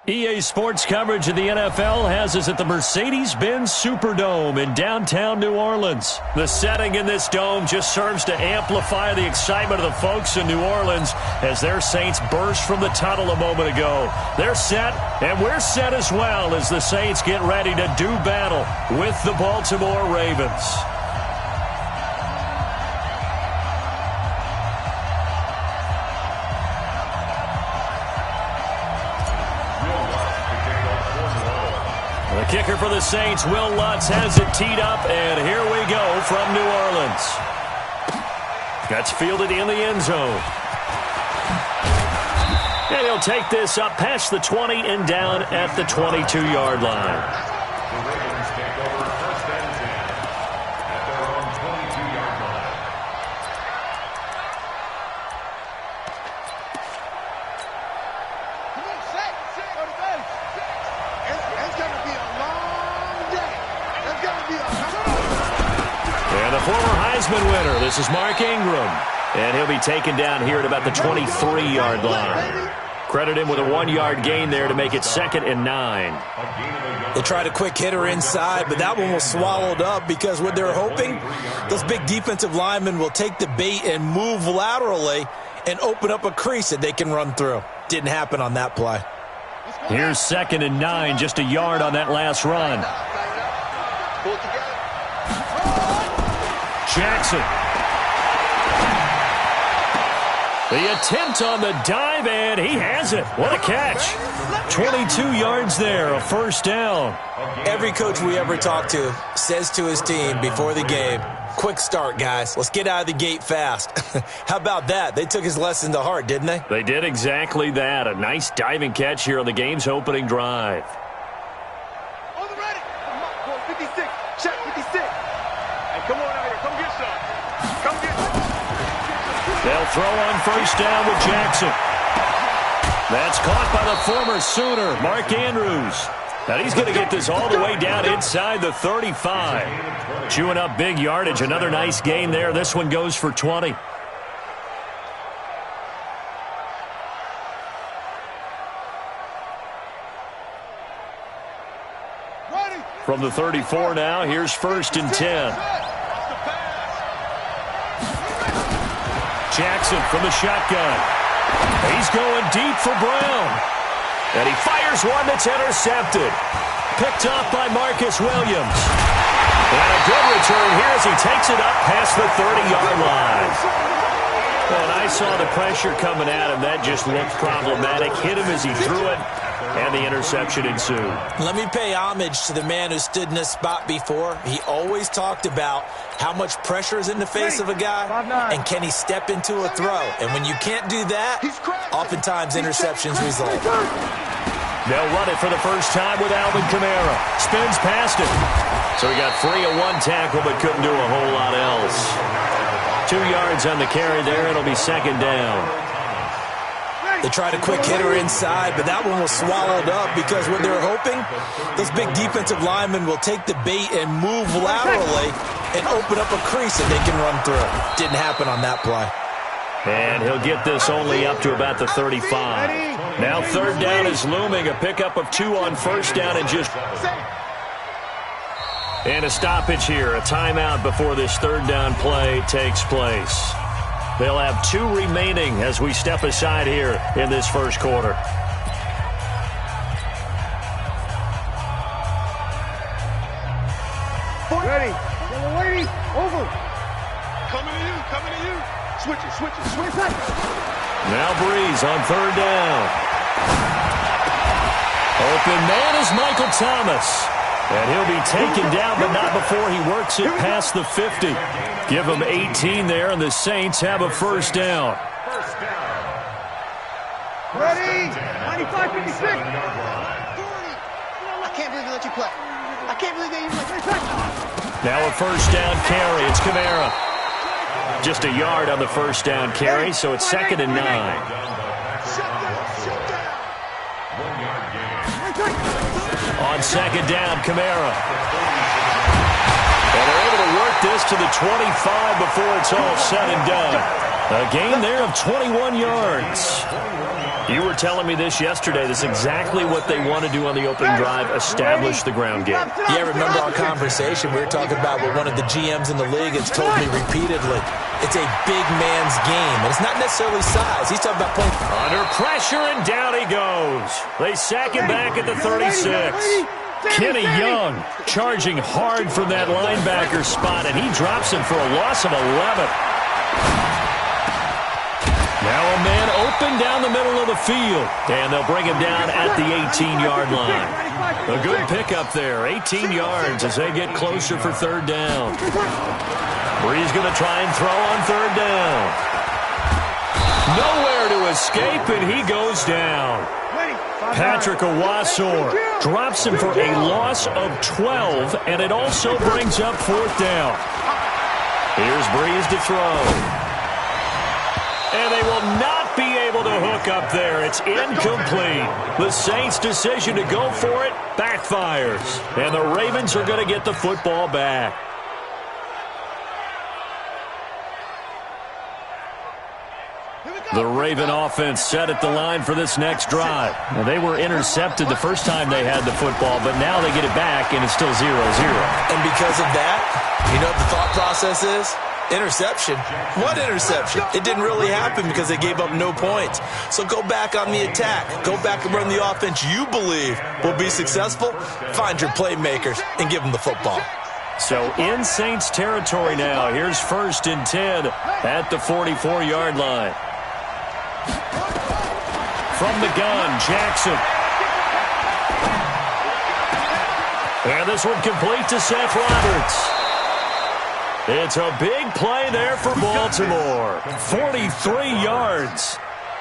EA Sports coverage of the NFL has us at the Mercedes-Benz Superdome in downtown New Orleans. The setting in this dome just serves to amplify the excitement of the folks in New Orleans as their Saints burst from the tunnel a moment ago. They're set, and we're set as well as the Saints get ready to do battle with the Baltimore Ravens. The kicker for the Saints, Will Lutz, has it teed up, and here we go from New Orleans. That's fielded in the end zone. And he'll take this up past the 20 and down at the 22-yard line. The Ravens take over first and 10 at their own 22-yard line. Come on, set. Go to base. It's going to be a long day. It's going to be a And the former Heisman winner, this is Mark Ingram. And he'll be taken down here at about the 23-yard line. Credit him with a 1-yard gain there to make it 2nd and 9. They tried a quick hitter inside, but that one was swallowed up because what they're hoping, those big defensive linemen will take the bait and move laterally and open up a crease that they can run through. Didn't happen on that play. Here's 2nd and 9, just a yard on that last run. Jackson. The attempt on the dive, and he has it. What a catch. 22 yards there, a first down. Every coach we ever talk to says to his team before the game, quick start, guys. Let's get out of the gate fast. How about that? They took his lesson to heart, didn't they? They did exactly that. A nice diving catch here on the game's opening drive. On the ready. 56. Check 56. Hey, come on out here. Come get some. Come get some. They'll throw on first down with Jackson. That's caught by the former Sooner, Mark Andrews. Now he's going to get this all the way down inside the 35. Chewing up big yardage. Another nice gain there. This one goes for 20. From the 34 now, here's 1st and 10. Jackson from the shotgun. He's going deep for Brown. And he fires one that's intercepted. Picked off by Marcus Williams. And a good return here as he takes it up past the 30-yard line. And I saw the pressure coming at him. That just looked problematic. Hit him as he threw it, and the interception ensued. Let me pay homage to the man who stood in this spot before. He always talked about how much pressure is in the face of a guy, and can he step into a throw. And when you can't do that, oftentimes interceptions result. They'll run it for the first time with Alvin Kamara. Spins past it. So he got free of one tackle but couldn't do a whole lot else. 2 yards on the carry there. It'll be 2nd down. They tried a quick hitter inside, but that one was swallowed up because what they're hoping, those big defensive linemen will take the bait and move laterally and open up a crease that they can run through. Didn't happen on that play. And he'll get this only up to about the 35. Now 3rd down is looming. A pickup of 2 on first down and just... And a stoppage here. A timeout before this 3rd down play takes place. They'll have 2 remaining as we step aside here in this first quarter. Ready. Lady. Over. Coming to you. Coming to you. Switch it. Switch it. Switch it. Now Breeze on 3rd down. Open man is Michael Thomas. And he'll be taken down, but not before he works it past the 50. Give him 18 there, and the Saints have a first down. Ready? 95-56. I can't believe they let you play. I can't believe they even let you play. Now a first down carry. It's Kamara. Just a yard on the first down carry, so it's 2nd and 9. On 2nd down, Kamara. And they're able to work this to the 25 before it's all said and done. A gain there of 21 yards. You were telling me this yesterday. This is exactly what they want to do on the opening drive, establish the ground game. Yeah, remember our conversation? We were talking about what one of the GMs in the league has told me repeatedly. It's a big man's game, and it's not necessarily size. He's talking about playing under pressure, and down he goes. They sack him back at the 36. Kenny Young charging hard from that linebacker spot, and he drops him for a loss of 11. Now a man open down the middle of the field, and they'll bring him down at the 18-yard line. A good pickup there, 18 yards as they get closer for third down. Bree's going to try and throw on third down. Nowhere to escape, and he goes down. Patrick Owasor drops him for a loss of 12, and it also brings up fourth down. Here's Brees to throw. And they will not be able to hook up there. It's incomplete. The Saints' decision to go for it backfires. And the Ravens are going to get the football back. The Raven offense set at the line for this next drive. Now, they were intercepted the first time they had the football, but now they get it back, and it's still 0-0. And because of that, you know what the thought process is? Interception. What interception? It didn't really happen because they gave up no points. So go back on the attack. Go back and run the offense you believe will be successful. Find your playmakers and give them the football. So in Saints territory now. Here's 1st and 10 at the 44-yard line. From the gun, Jackson. And this one complete to Seth Roberts. It's a big play there for Baltimore. 43 yards.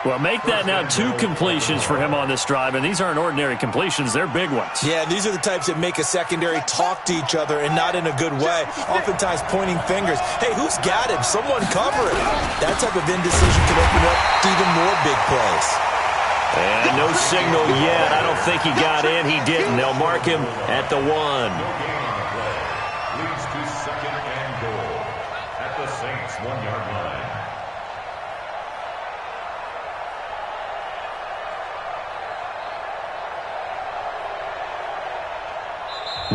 Well, make that now 2 completions for him on this drive, and these aren't ordinary completions. They're big ones. Yeah, these are the types that make a secondary talk to each other and not in a good way, oftentimes pointing fingers. Hey, who's got him? Someone cover it. That type of indecision can open up to even more big plays. And no signal yet. I don't think he got in. He didn't. They'll mark him at the 1. Leads to 2nd and goal at the Saints' 1-yard line.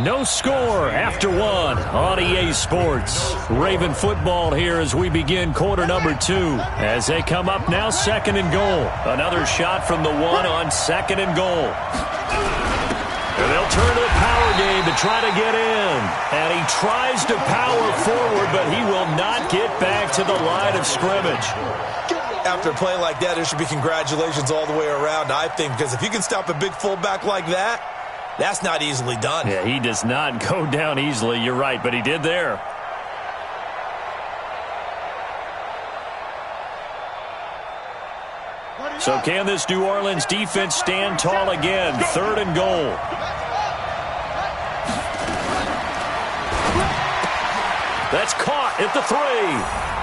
No score after 1 on EA Sports. Raven football here as we begin quarter number 2. As they come up now, 2nd and goal. Another shot from the 1 on 2nd and goal. And they'll turn to the power game to try to get in. And he tries to power forward, but he will not get back to the line of scrimmage. After a play like that, there should be congratulations all the way around, I think, because if you can stop a big fullback like that, that's not easily done. Yeah, he does not go down easily. You're right, but he did there. So can this New Orleans defense stand tall again? 3rd and goal. That's caught at the 3.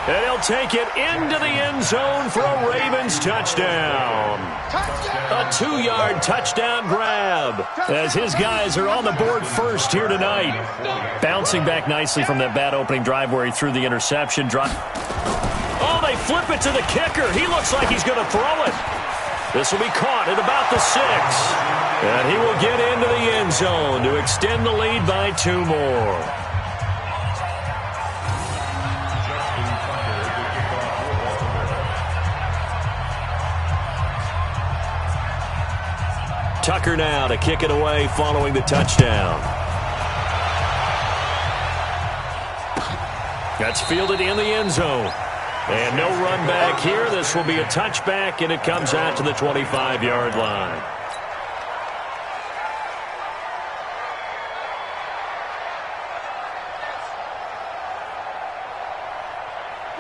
And he'll take it into the end zone for a Ravens touchdown. A 2-yard touchdown grab as his guys are on the board first here tonight. Bouncing back nicely from that bad opening drive where he threw the interception. Oh, they flip it to the kicker. He looks like he's going to throw it. This will be caught at about the 6. And he will get into the end zone to extend the lead by 2 more. Tucker now to kick it away following the touchdown. That's fielded in the end zone. And no run back here. This will be a touchback, and it comes out to the 25-yard line.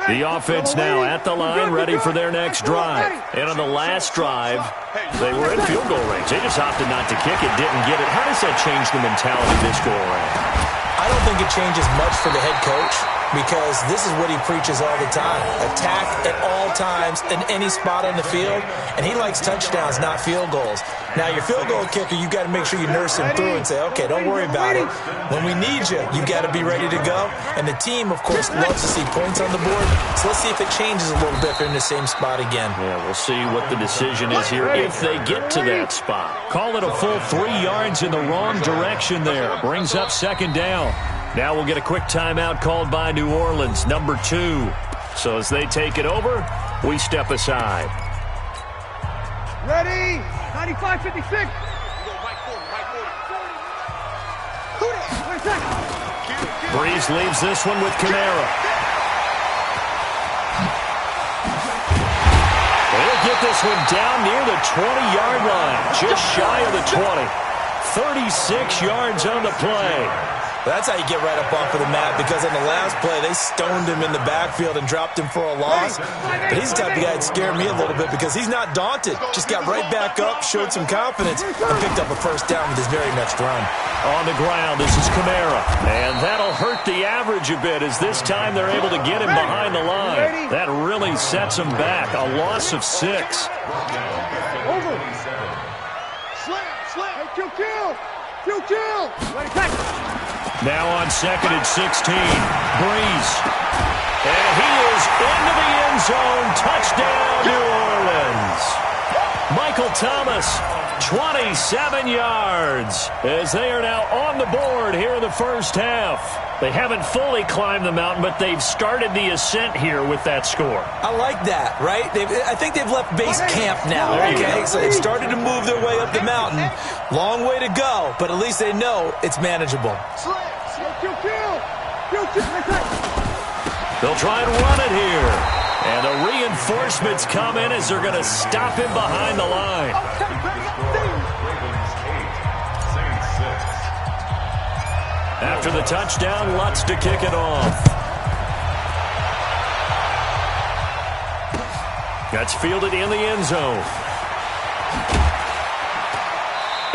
The offense now at the line, ready for their next drive. And on the last drive, they were in field goal range. They just opted not to kick it, didn't get it. How does that change the mentality this go around? I don't think it changes much for the head coach. because this is what he preaches all the time. Attack at all times in any spot on the field, and he likes touchdowns, not field goals. Now, your field goal kicker, you got to make sure you nurse him through and say, okay, don't worry about it. When we need you, you got to be ready to go. And the team, of course, loves to see points on the board. So let's see if it changes a little bit if they're in the same spot again. Yeah, we'll see what the decision is here if they get to that spot. Call it a full 3 yards in the wrong direction there. Brings up second down. Now we'll get a quick timeout called by New Orleans, number 2. So as they take it over, we step aside. Ready? 95-56. Breeze leaves this one with Kamara. They'll get this one down near the 20-yard line, just shy of the 20. 36 yards on the play. That's how you get right up off of the mat, because on the last play, they stoned him in the backfield and dropped him for a loss. But he's the type of guy that scared me a little bit because he's not daunted. Just got right back up, showed some confidence, and picked up a first down with his very next run. On the ground, this is Kamara. And that'll hurt the average a bit as this time they're able to get him behind the line. That really sets him back. A loss of 6. Over. Slam. Hey, kill. Ready, back. Now on 2nd and 16, Breeze. And he is into the end zone. Touchdown, New Orleans. Michael Thomas, 27 yards, as they are now on the board here in the first half. They haven't fully climbed the mountain, but they've started the ascent here with that score. I like that, right? I think they've left base camp now, okay? So they've started to move their way up the mountain. Long way to go, but at least they know it's manageable. They'll try and run it here. And the reinforcements come in as they're going to stop him behind the line. After the touchdown, Lutz to kick it off. That's fielded in the end zone.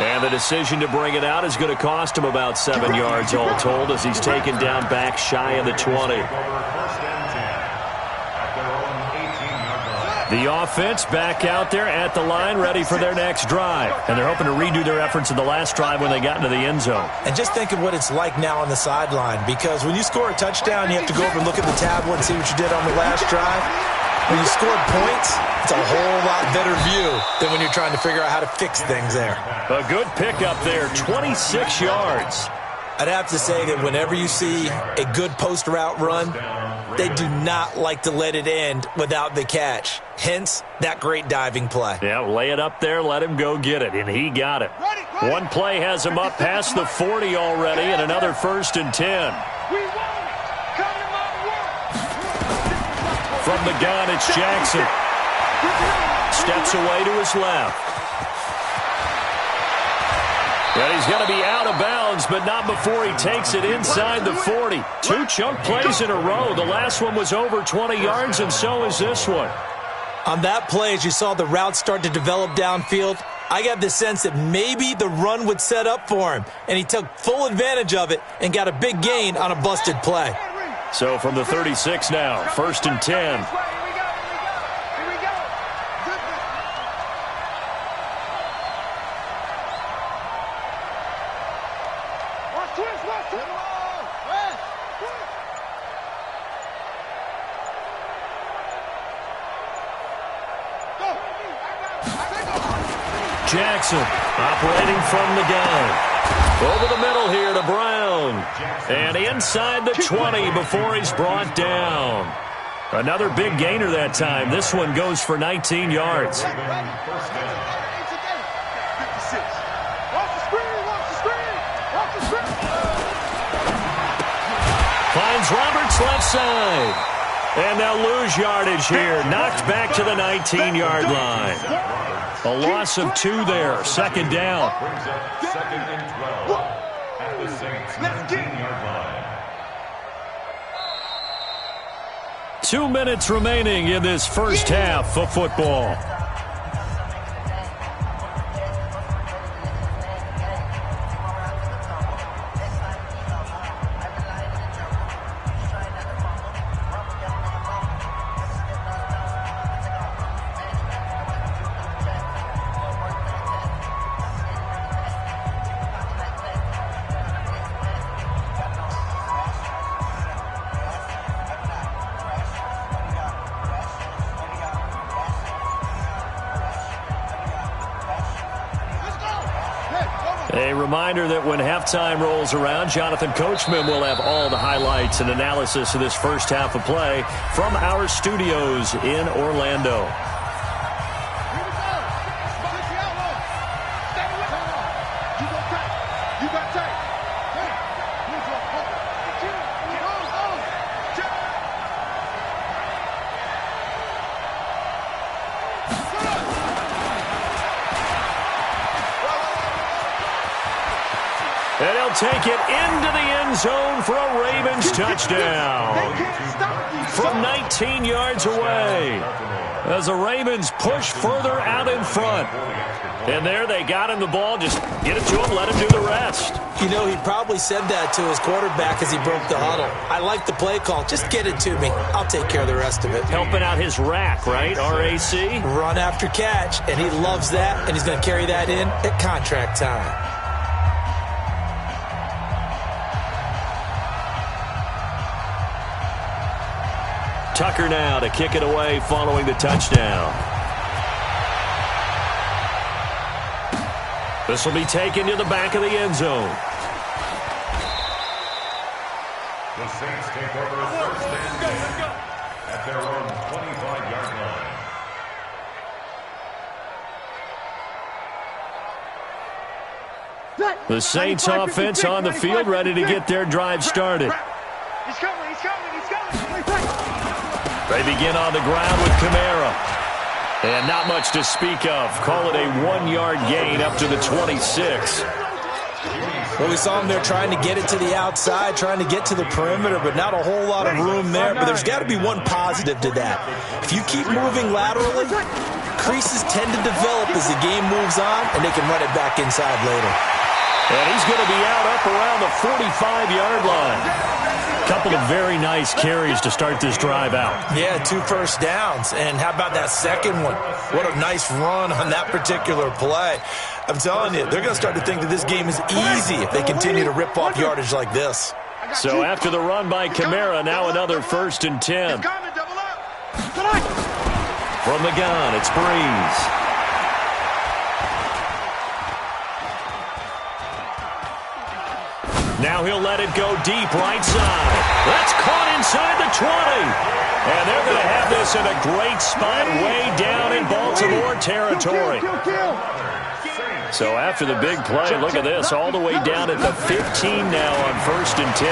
And the decision to bring it out is going to cost him about 7 yards all told as he's taken down back shy of the 20. The offense back out there at the line, ready for their next drive. And they're hoping to redo their efforts in the last drive when they got into the end zone. And just think of what it's like now on the sideline, because when you score a touchdown, you have to go over and look at the tablet and see what you did on the last drive. When you scored points, it's a whole lot better view than when you're trying to figure out how to fix things there. A good pickup there, 26 yards. I'd have to say that whenever you see a good post route run, they do not like to let it end without the catch. Hence, that great diving play. Yeah, lay it up there, let him go get it, and he got it. One play has him up past the 40 already, and another 1st and 10. From the gun, it's Jackson. Steps away to his left. And he's going to be out of bounds, but not before he takes it inside the 40. 2 chunk plays in a row. The last one was over 20 yards, and so is this one. On that play, as you saw the route start to develop downfield, I got the sense that maybe the run would set up for him, and he took full advantage of it and got a big gain on a busted play. So from the 36 now, 1st and 10. Jackson operating from the gun. Over the middle here to Brown. And inside the 20 before he's brought down. Another big gainer that time. This one goes for 19 yards. Finds Roberts left side. And they'll lose yardage here. Knocked back to the 19-yard line. A loss of 2 there. 2nd down. 2nd and 12 at the Saints 19-yard line. 2 minutes remaining in this first half of football. A reminder that when halftime rolls around, Jonathan Coachman will have all the highlights and analysis of this first half of play from our studios in Orlando. And he'll take it into the end zone for a Ravens touchdown from 19 yards away as the Ravens push further out in front. And there they got him the ball. Just get it to him, let him do the rest. You know, he probably said that to his quarterback as he broke the huddle. I like the play call. Just get it to me. I'll take care of the rest of it. Helping out his rack, right? R-A-C? Run after catch, and he loves that, and he's going to carry that in at contract time. Tucker now to kick it away following the touchdown. This will be taken to the back of the end zone. The Saints take over first and 10 at their own 25-yard line. The Saints offense on the field, ready to get their drive started. He's coming, he's coming, he's coming. They begin on the ground with Kamara. And not much to speak of. Call it a 1-yard gain up to the 26. Well, we saw him there trying to get it to the outside, trying to get to the perimeter, but not a whole lot of room there. But there's got to be one positive to that. If you keep moving laterally, creases tend to develop as the game moves on, and they can run it back inside later. And he's going to be out up around the 45-yard line. Couple of very nice carries to start this drive out. Yeah, 2 first downs. And how about that second one? What a nice run on that particular play. I'm telling you, they're going to start to think that this game is easy if they continue to rip off yardage like this. So after the run by Kamara, now another 1st and 10. From the gun, it's Breeze. Now he'll let it go deep right side. That's caught inside the 20. And they're going to have this in a great spot way down in Baltimore territory. So after the big play, look at this, all the way down at the 15 now on 1st and 10.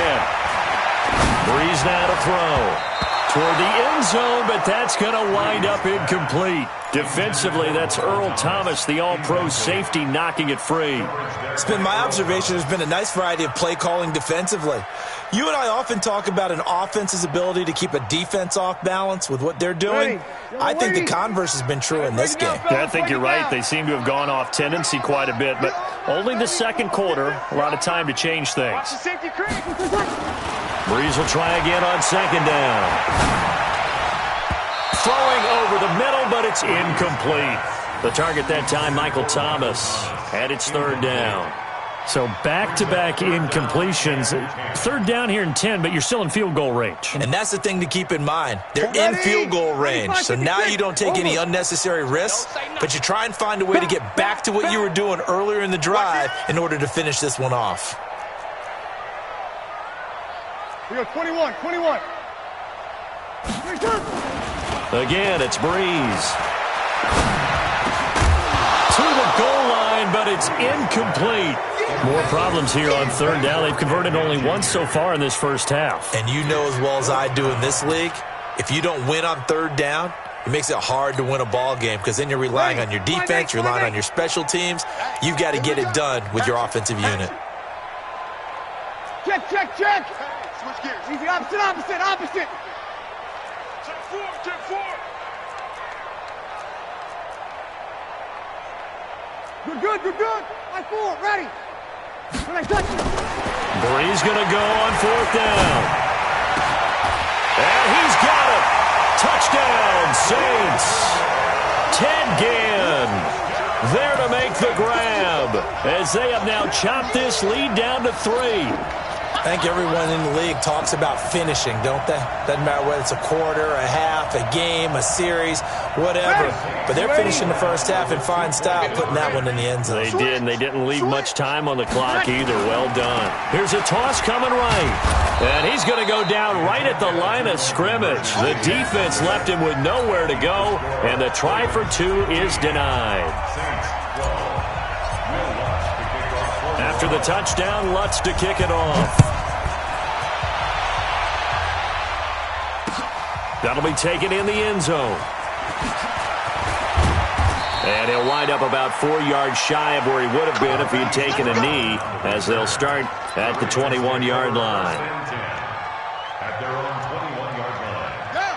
Breeze now to throw. Toward the end zone, but that's going to wind up incomplete. Defensively, that's Earl Thomas, the all-pro safety, knocking it free. It's been my observation there's been a nice variety of play calling defensively. You and I often talk about an offense's ability to keep a defense off balance with what they're doing. I think the converse has been true in this game. Yeah, I think you're right. They seem to have gone off tendency quite a bit, but only the second quarter, a lot of time to change things. Breeze will try again on 2nd down. Throwing over the middle, but it's incomplete. The target that time, Michael Thomas, and it's 3rd down. So back-to-back incompletions. 3rd down here in 10, but you're still in field goal range. And that's the thing to keep in mind. They're in field goal range, so now you don't take any unnecessary risks, but you try and find a way to get back to what you were doing earlier in the drive in order to finish this one off. We go 21. Again, it's Breeze. To the goal line, but it's incomplete. More problems here on 3rd down. They've converted only once so far in this first half. And you know as well as I do in this league, if you don't win on 3rd down, it makes it hard to win a ball game because then you're relying on your defense, you're relying on your special teams. You've got to get it done with your offensive unit. Check. Switch gears. Easy, opposite. Check 4. Good. My 4, ready. When I touch it. Breeze going to go on 4th down. And he's got it. Touchdown, Saints. Ted Ginn there to make the grab as they have now chopped this lead down to 3. I think everyone in the league talks about finishing, don't they? Doesn't matter whether it's a quarter, a half, a game, a series, whatever. But they're finishing the first half in fine style, putting that one in the end zone. They did, and they didn't leave much time on the clock either. Well done. Here's a toss coming right. And he's going to go down right at the line of scrimmage. The defense left him with nowhere to go, and the try for two is denied. After the touchdown, Lutz to kick it off. That'll be taken in the end zone. And he'll wind up about 4 yards shy of where he would have been if he'd taken a knee, as they'll start at the 21-yard line.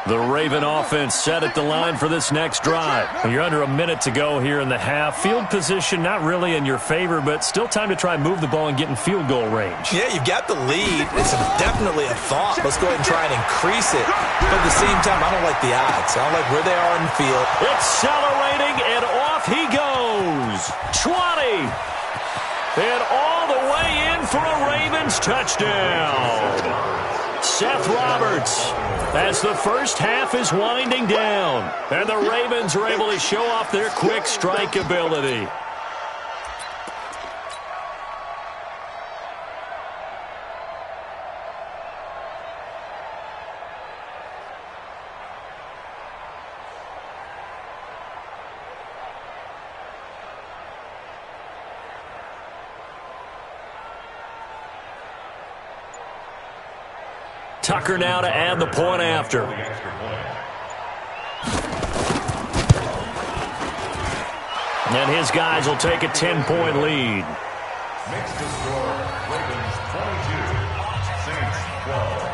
The Raven offense set at the line for this next drive. You're under a minute to go here in the half. Field position not really in your favor, but still time to try and move the ball and get in field goal range. Yeah, you've got the lead. It's definitely a thought. Let's go ahead and try and increase it. But at the same time, I don't like the odds. I don't like where they are in the field. Accelerating, and off he goes. 20. And all the way in for a Ravens touchdown. Seth Roberts, as the first half is winding down, and the Ravens are able to show off their quick strike ability. Tucker now to add the point after. And his guys will take a 10-point lead. Makes the score Ravens 22, Saints 12.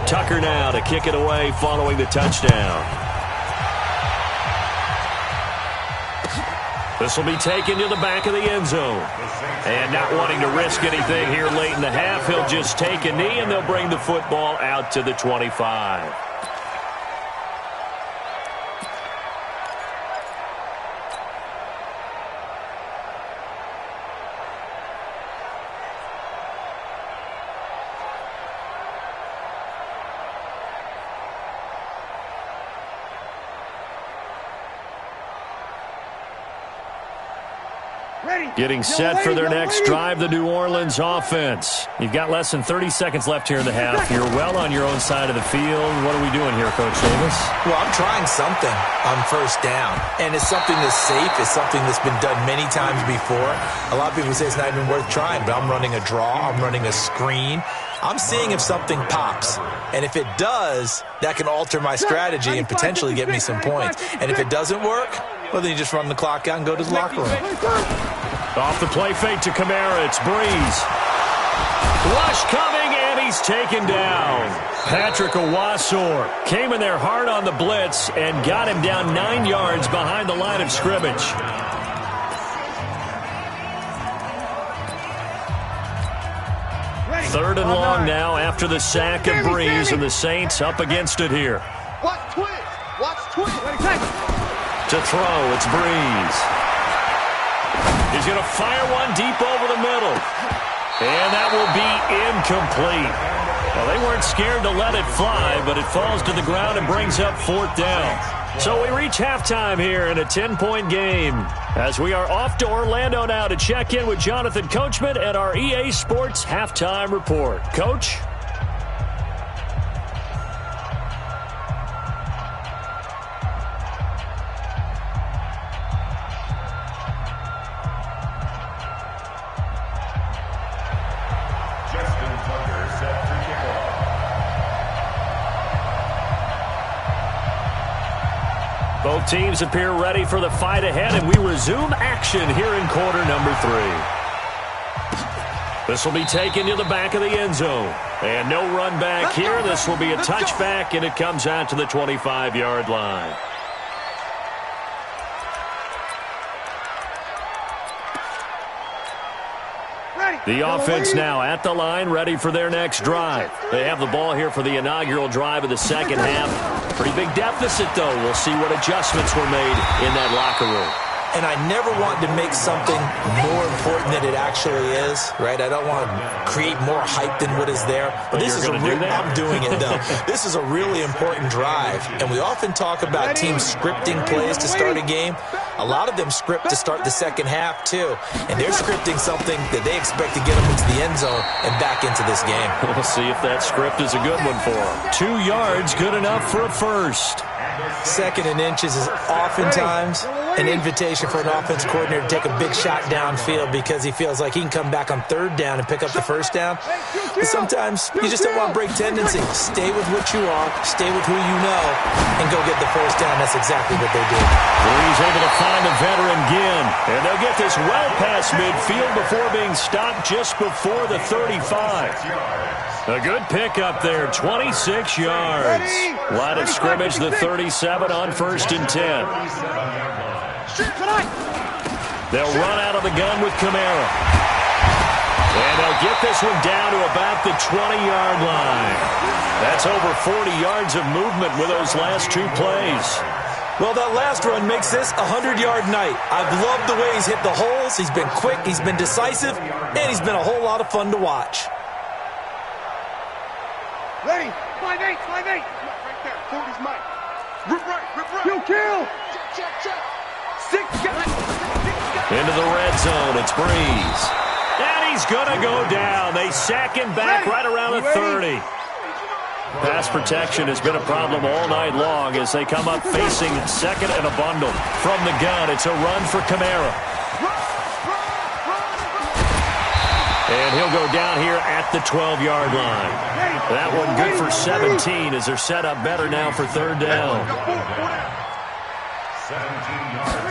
Tucker now to kick it away following the touchdown. This will be taken to the back of the end zone. And not wanting to risk anything here late in the half, he'll just take a knee and they'll bring the football out to the 25. Getting set for their next drive, the New Orleans offense. You've got less than 30 seconds left here in the half. You're well on your own side of the field. What are we doing here, Coach Davis? Well, I'm trying something on first down, and it's something that's safe. It's something that's been done many times before. A lot of people say it's not even worth trying, but I'm running a draw. I'm running a screen. I'm seeing if something pops, and if it does, that can alter my strategy and potentially get me some points. And if it doesn't work, well, then you just run the clock out and go to the locker room. Off the play fake to Kamara, it's Breeze. Rush coming, and he's taken down. Patrick Owasor came in there hard on the blitz and got him down 9 yards behind the line of scrimmage. Third and long now after the sack of Breeze, and the Saints up against it here. Watch twist. Watch twist. To throw, it's Breeze. He's going to fire one deep over the middle. And that will be incomplete. Well, they weren't scared to let it fly, but it falls to the ground and brings up fourth down. So we reach halftime here in a 10-point game, as we are off to Orlando now to check in with Jonathan Coachman at our EA Sports Halftime Report. Coach? Both teams appear ready for the fight ahead, and we resume action here in quarter number 3. This will be taken to the back of the end zone. And no run back here. This will be a touchback, and it comes out to the 25-yard line. The offense now at the line, ready for their next drive. They have the ball here for the inaugural drive of the second half. Pretty big deficit, though. We'll see what adjustments were made in that locker room. And I never want to make something more important than it actually is, right? I don't want to create more hype than what is there. But this is I'm doing it, though. This is a really important drive. And we often talk about teams scripting plays to start a game. A lot of them script to start the second half, too. And they're scripting something that they expect to get them into the end zone and back into this game. We'll see if that script is a good one for them. 2 yards, good enough for a first. Second and inches is oftentimes an invitation for an offense coordinator to take a big shot downfield because he feels like he can come back on third down and pick up the first down. But sometimes you just don't want to break tendency. Stay with what you are, stay with who you know, and go get the first down. That's exactly what they did. He's able to find the veteran Ginn, and they'll get this well past midfield before being stopped just before the 35. A good pickup there, 26 yards. Line of scrimmage, the 37 on 1st and 10. They'll run out of the gun with Kamara. And they'll get this one down to about the 20-yard line. That's over 40 yards of movement with those last 2 plays. Well, that last run makes this a 100-yard night. I've loved the way he's hit the holes. He's been quick, he's been decisive, and he's been a whole lot of fun to watch. Ready? 5-8, 5-8. Right there. 40's Mike. Rip right, rip right. Kill. Check. 6 guys. Into the red zone, it's Breeze. And he's going to go down. They sack him back right around the 30. Pass protection has been a problem all night long as they come up facing second and a bundle. From the gun, it's a run for Kamara. And he'll go down here at the 12-yard line. That one good for 17 as they're set up better now for third down. 17 yards.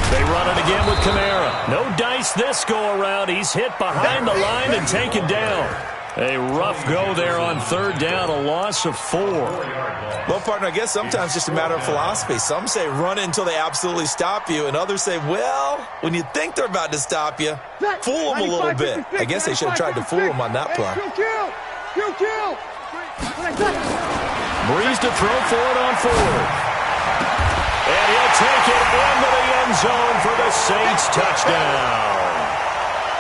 They run it again with Kamara. No dice this go-around. He's hit behind the line and taken down. A rough go there on third down, a loss of 4. Well, partner, I guess sometimes just a matter of philosophy. Some say run it until they absolutely stop you, and others say, well, when you think they're about to stop you, fool them a little bit. I guess they should have tried to fool them on that play. Breeze to throw for it on 4th. And he'll take it into the end zone for the Saints touchdown.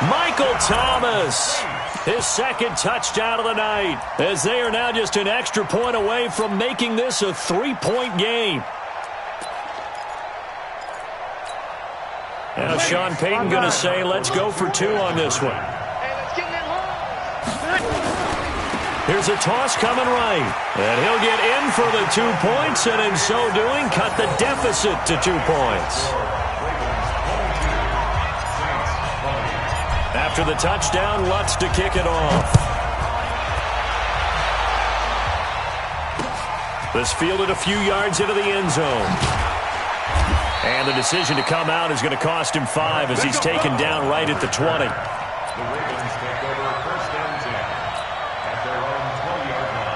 Michael Thomas, his second touchdown of the night, as they are now just an extra point away from making this a 3-point game. Now Sean Payton going to say, let's go for 2 on this one. Here's a toss coming right. And he'll get in for the 2 points, and in so doing, cut the deficit to 2 points. After the touchdown, Lutz to kick it off. This fielded a few yards into the end zone. And the decision to come out is going to cost him 5 as he's taken down right at the 20. The Ravens take over 1st and 10 at their own 20-yard line.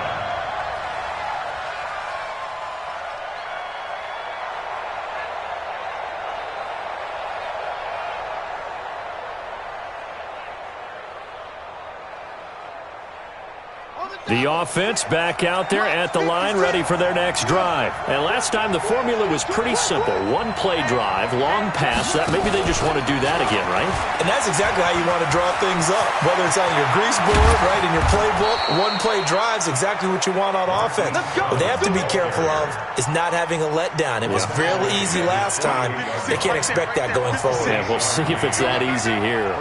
The offense back out there at the line, ready for their next drive. And last time the formula was pretty simple. 1-play drive, long pass. That maybe they just want to do that again, right? And that's exactly how you want to draw things up. Whether it's on your grease board, right, in your playbook, 1-play drive's exactly what you want on offense. What they have to be careful of is not having a letdown. It was real easy last time. They can't expect that going forward. Yeah, we'll see if it's that easy here.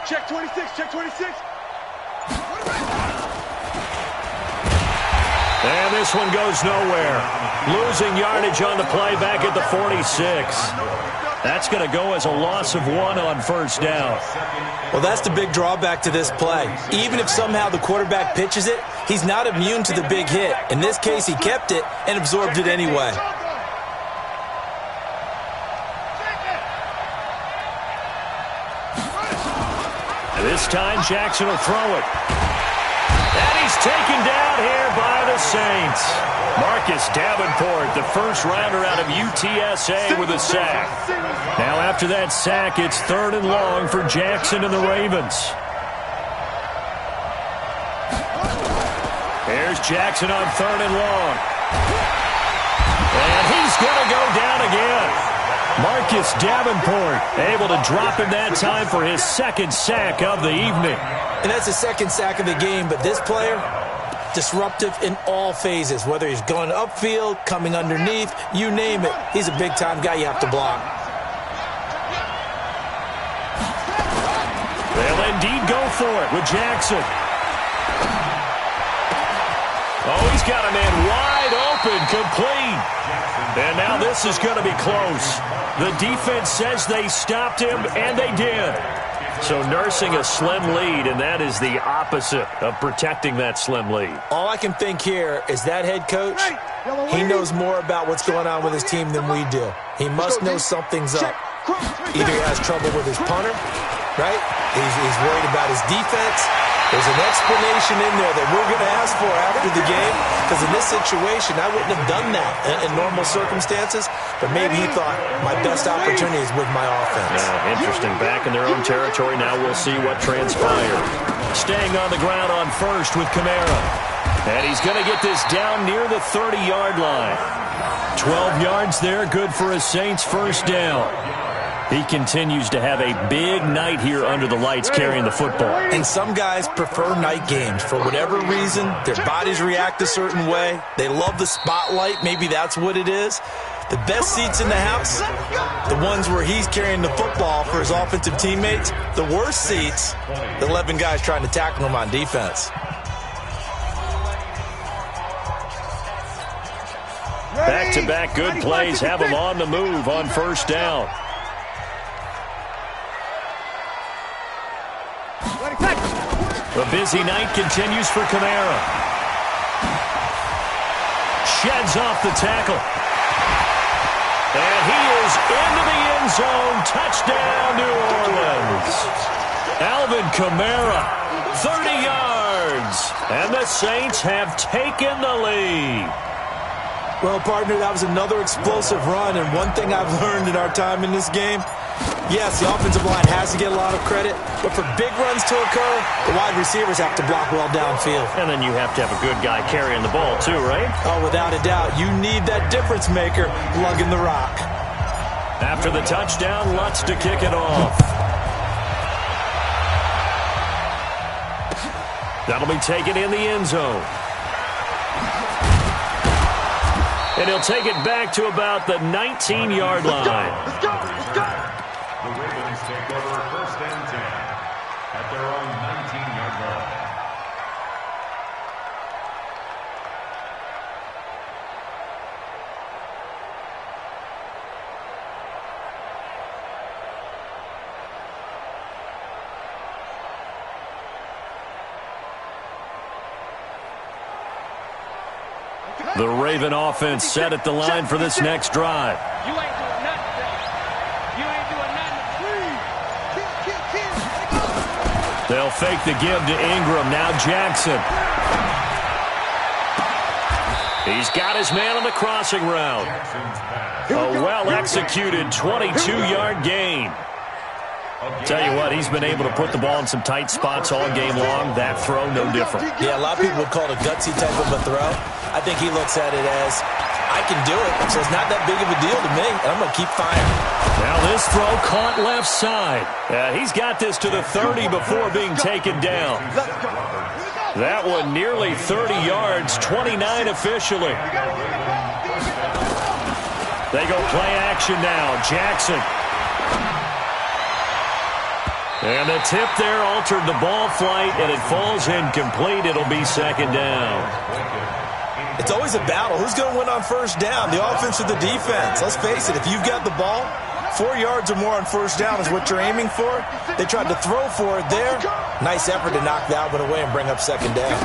Check 26, check 26. And this one goes nowhere. Losing yardage on the play back at the 46. That's going to go as a loss of 1 on 1st down. Well, that's the big drawback to this play. Even if somehow the quarterback pitches it, he's not immune to the big hit. In this case, he kept it and absorbed it anyway. This time, Jackson will throw it. And he's taken down here by the Saints. Marcus Davenport, the first rounder out of UTSA with a sack. Now after that sack, it's 3rd and long for Jackson and the Ravens. Here's Jackson on 3rd and long. And he's going to go down again. Marcus Davenport able to drop him that time for his 2nd sack of the evening. And that's the 2nd sack of the game, but this player, disruptive in all phases, whether he's going upfield, coming underneath, you name it. He's a big-time guy you have to block. They'll indeed go for it with Jackson. Oh, he's got a man wide open, complete. And now this is going to be close. The defense says they stopped him, and they did. So nursing a slim lead, and that is the opposite of protecting that slim lead. All I can think here is that head coach, he knows more about what's going on with his team than we do. He must know something's up. Either he has trouble with his punter, right? He's worried about his defense. There's an explanation in there that we're going to ask for after the game, because in this situation, I wouldn't have done that in normal circumstances, but maybe he thought my best opportunity is with my offense. Interesting. Back in their own territory. Now we'll see what transpired. Staying on the ground on 1st with Kamara. And he's going to get this down near the 30-yard line. 12 yards there, good for a Saints 1st down. He continues to have a big night here under the lights carrying the football. And some guys prefer night games. For whatever reason, their bodies react a certain way. They love the spotlight. Maybe that's what it is. The best seats in the house, the ones where he's carrying the football for his offensive teammates. The worst seats, the 11 guys trying to tackle him on defense. Back-to-back good plays have him on the move on 1st down. The busy night continues for Kamara. Sheds off the tackle. And he is into the end zone. Touchdown, New Orleans. Alvin Kamara, 30 yards. And the Saints have taken the lead. Well, partner, that was another explosive run. And one thing I've learned in our time in this game, yes, the offensive line has to get a lot of credit, but for big runs to occur, the wide receivers have to block well downfield. And then you have to have a good guy carrying the ball too, right? Oh, without a doubt. You need that difference maker lugging the rock. After the touchdown, Lutz to kick it off. That'll be taken in the end zone. And he'll take it back to about the 19-yard line. Let's go. The Ravens take over 1st and 10 at their own 19-yard line. The Raven offense set at the line for this next drive. You ain't doing nothing, bro. You ain't doing nothing. They'll fake the give to Ingram. Now Jackson. He's got his man on the crossing route. A well-executed 22-yard gain. Tell you what, he's been able to put the ball in some tight spots all game long. That throw, no different. Yeah, a lot of people would call it a gutsy type of a throw. I think he looks at it as, I can do it, so it's not that big of a deal to me, and I'm going to keep firing. Now this throw caught left side. He's got this to the 30 before being taken down. That one nearly 30 yards, 29 officially. They go play action now. Jackson. And the tip there altered the ball flight, and it falls incomplete. It'll be 2nd down. It's always a battle. Who's going to win on 1st down, the offense or the defense? Let's face it, if you've got the ball, 4 yards or more on 1st down is what you're aiming for. They tried to throw for it there. Nice effort to knock that one away and bring up 2nd down.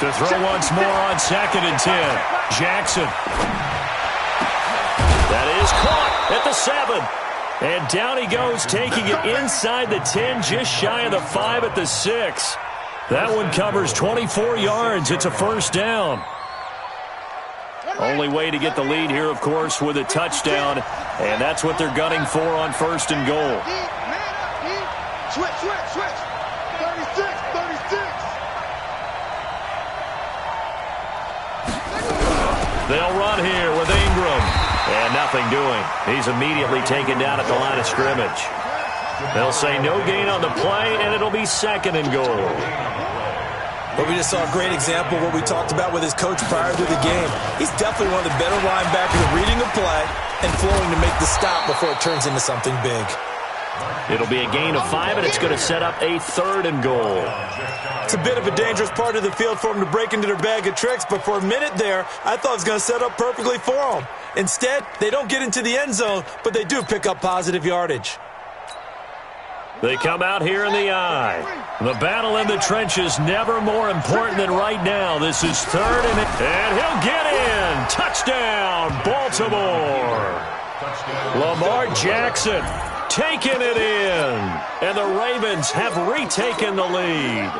To throw once more on 2nd and 10. Jackson. That is caught at the 7. And down he goes, taking it inside the 10, just shy of the 5 at the 6. That one covers 24 yards. It's a first down. Only way to get the lead here, of course, with a touchdown, and that's what they're gunning for on first and goal. Switch. 36. They'll run here with Ingram. And nothing doing. He's immediately taken down at the line of scrimmage. They'll say no gain on the play, and it'll be second and goal. But we just saw a great example of what we talked about with his coach prior to the game. He's definitely one of the better linebackers at reading the play and flowing to make the stop before it turns into something big. It'll be a gain of 5, and it's going to set up a third and goal. It's a bit of a dangerous part of the field for them to break into their bag of tricks, but for a minute there, I thought it was going to set up perfectly for them. Instead, they don't get into the end zone, but they do pick up positive yardage. They come out here in the eye. The battle in the trenches never more important than right now. This is third, and he'll get in. Touchdown, Baltimore. Lamar Jackson taking it in. And the Ravens have retaken the lead.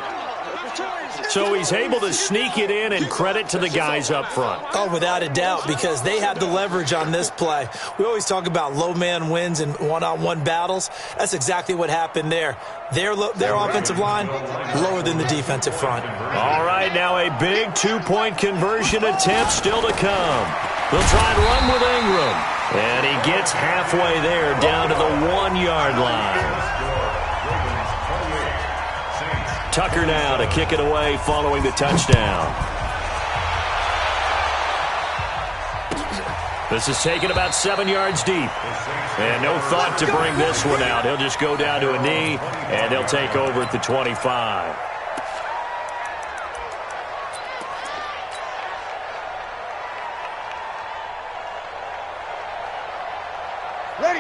So he's able to sneak it in, and credit to the guys up front. Oh, without a doubt, because they had the leverage on this play. We always talk about low man wins and one-on-one battles. That's exactly what happened there. Their offensive line, lower than the defensive front. All right, now a big 2-point conversion attempt still to come. They'll try and run with Ingram. And he gets halfway there, down to the 1-yard line. Tucker now to kick it away following the touchdown. This is taken about 7 yards deep. And no thought to bring this one out. He'll just go down to a knee, and they'll take over at the 25.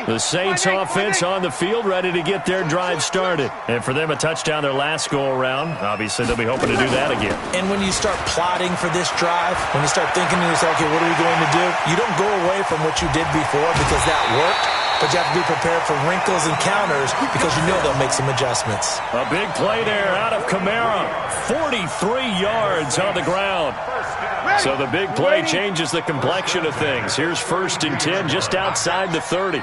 The Saints offense on the field, ready to get their drive started. And for them, a touchdown their last go-around. Obviously, they'll be hoping to do that again. And when you start plotting for this drive, when you start thinking to yourself, okay, what are we going to do? You don't go away from what you did before because that worked, but you have to be prepared for wrinkles and counters because you know they'll make some adjustments. A big play there out of Kamara. 43 yards on the ground. So the big play changes the complexion of things. Here's 1st and 10 just outside the 30.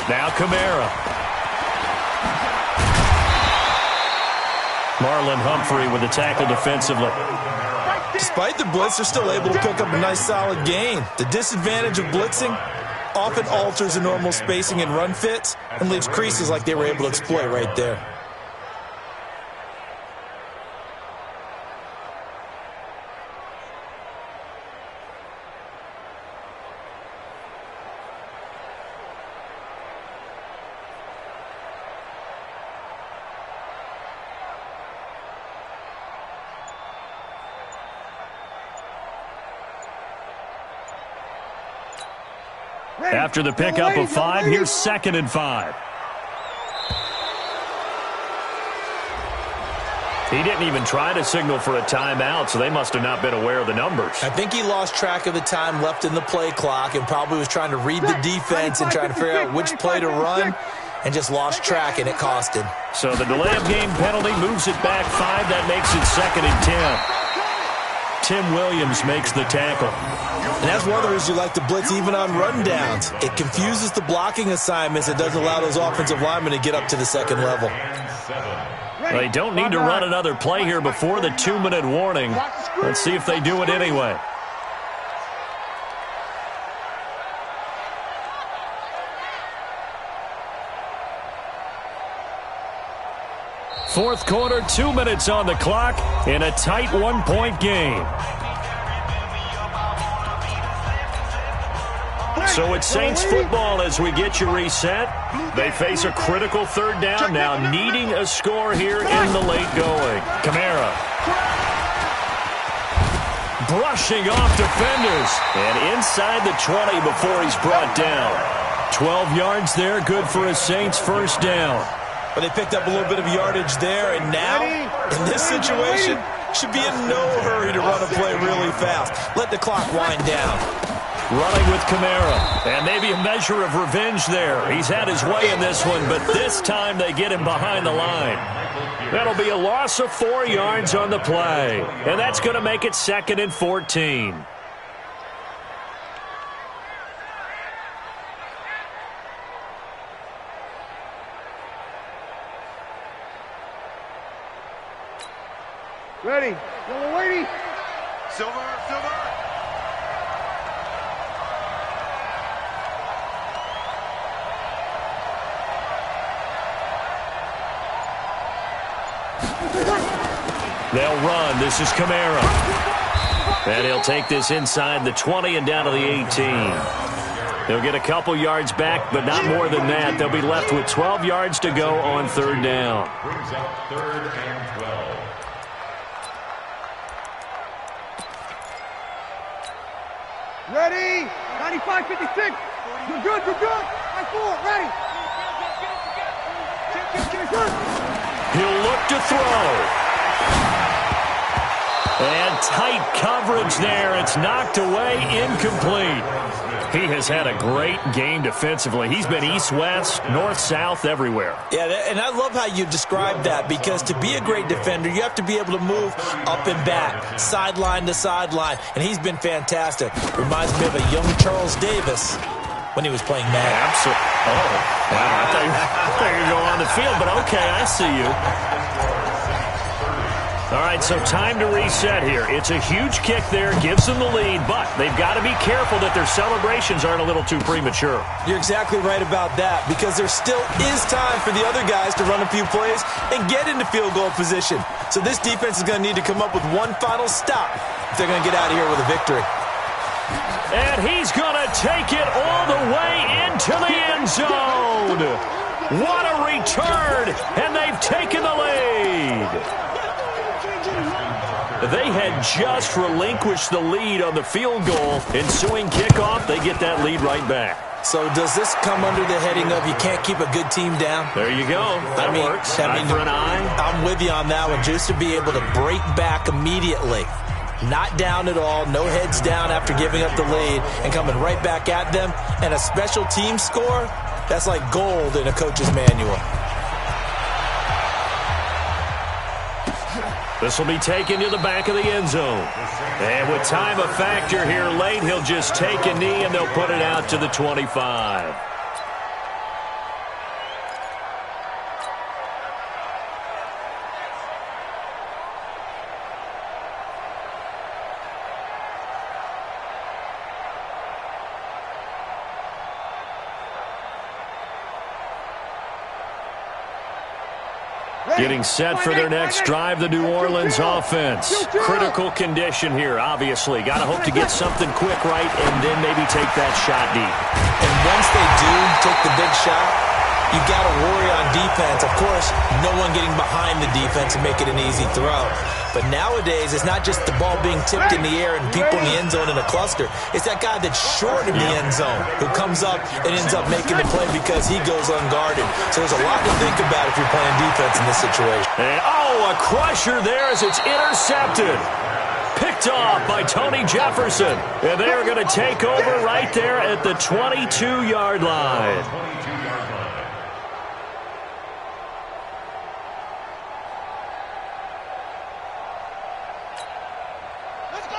Now Kamara. Marlon Humphrey with the tackle defensively. Despite the blitz, they're still able to pick up a nice solid gain. The disadvantage of blitzing often alters the normal spacing and run fits and leaves creases like they were able to exploit right there. After the pickup of 5, here's 2nd and 5. He didn't even try to signal for a timeout, so they must have not been aware of the numbers. I think he lost track of the time left in the play clock and probably was trying to read the defense and trying to figure out which play to run and just lost track, and it cost him. So the delay of game penalty moves it back 5. That makes it 2nd and 10. Tim Williams makes the tackle. And that's one of the reasons you like to blitz even on rundowns. It confuses the blocking assignments. It doesn't allow those offensive linemen to get up to the second level. They don't need to run another play here before the 2-minute warning. Let's see if they do it anyway. Fourth quarter, 2 minutes on the clock in a tight 1-point game. So it's Saints football as we get you reset. They face a critical 3rd down now, needing a score here in the late going. Kamara brushing off defenders and inside the 20 before he's brought down. 12 yards there, good for a Saints 1st down. But they picked up a little bit of yardage there, and now, in this situation, should be in no hurry to run a play really fast. Let the clock wind down. running with Kamara. And maybe a measure of revenge there. He's had his way in this one, but this time they get him behind the line. That'll be a loss of 4 yards on the play. And that's going to make it 2nd and 14. Ready. Yellow lady. Silver. They'll run. This is Kamara. And he'll take this inside the 20 and down to the 18. He'll get a couple yards back, but not more than that. They'll be left with 12 yards to go on 3rd down. Brings up 3rd and 12. Ready. 95-56. You're good. 5-4. Ready. He'll look to throw. And tight coverage there. It's knocked away, incomplete. He has had a great game defensively. He's been east-west, north-south, everywhere. Yeah, and I love how you described that, because to be a great defender, you have to be able to move up and back, sideline to sideline, and he's been fantastic. Reminds me of a young Charles Davis when he was playing Madden. Absolutely. Oh, wow. I thought you were going on the field, but okay, I see you. All right, so time to reset here. It's a huge kick there, gives them the lead, but they've got to be careful that their celebrations aren't a little too premature. You're exactly right about that, because there still is time for the other guys to run a few plays and get into field goal position. So this defense is going to need to come up with one final stop if they're going to get out of here with a victory. And he's going to take it all the way into the end zone. What a return, and they've taken the lead. They had just relinquished the lead on the field goal. Ensuing kickoff, they get that lead right back. So does this come under the heading of you can't keep a good team down? There you go. That works. Eye for an eye. I'm with you on that one. Just to be able to break back immediately. Not down at all. No heads down after giving up the lead and coming right back at them. And a special team score, that's like gold in a coach's manual. This will be taken to the back of the end zone. And with time a factor here late, he'll just take a knee and they'll put it out to the 25. Getting set for their next drive, the New Orleans offense. Critical condition here, obviously. Got to hope to get something quick right and then maybe take that shot deep. And once they do take the big shot, you got to worry on defense. Of course, no one getting behind the defense and make it an easy throw. But nowadays, it's not just the ball being tipped in the air and people in the end zone in a cluster. It's that guy that's short of the end zone who comes up and ends up making the play because he goes unguarded. So there's a lot to think about if you're playing defense in this situation. And, a crusher there as it's intercepted. Picked off by Tony Jefferson. And they are going to take over right there at the 22-yard line.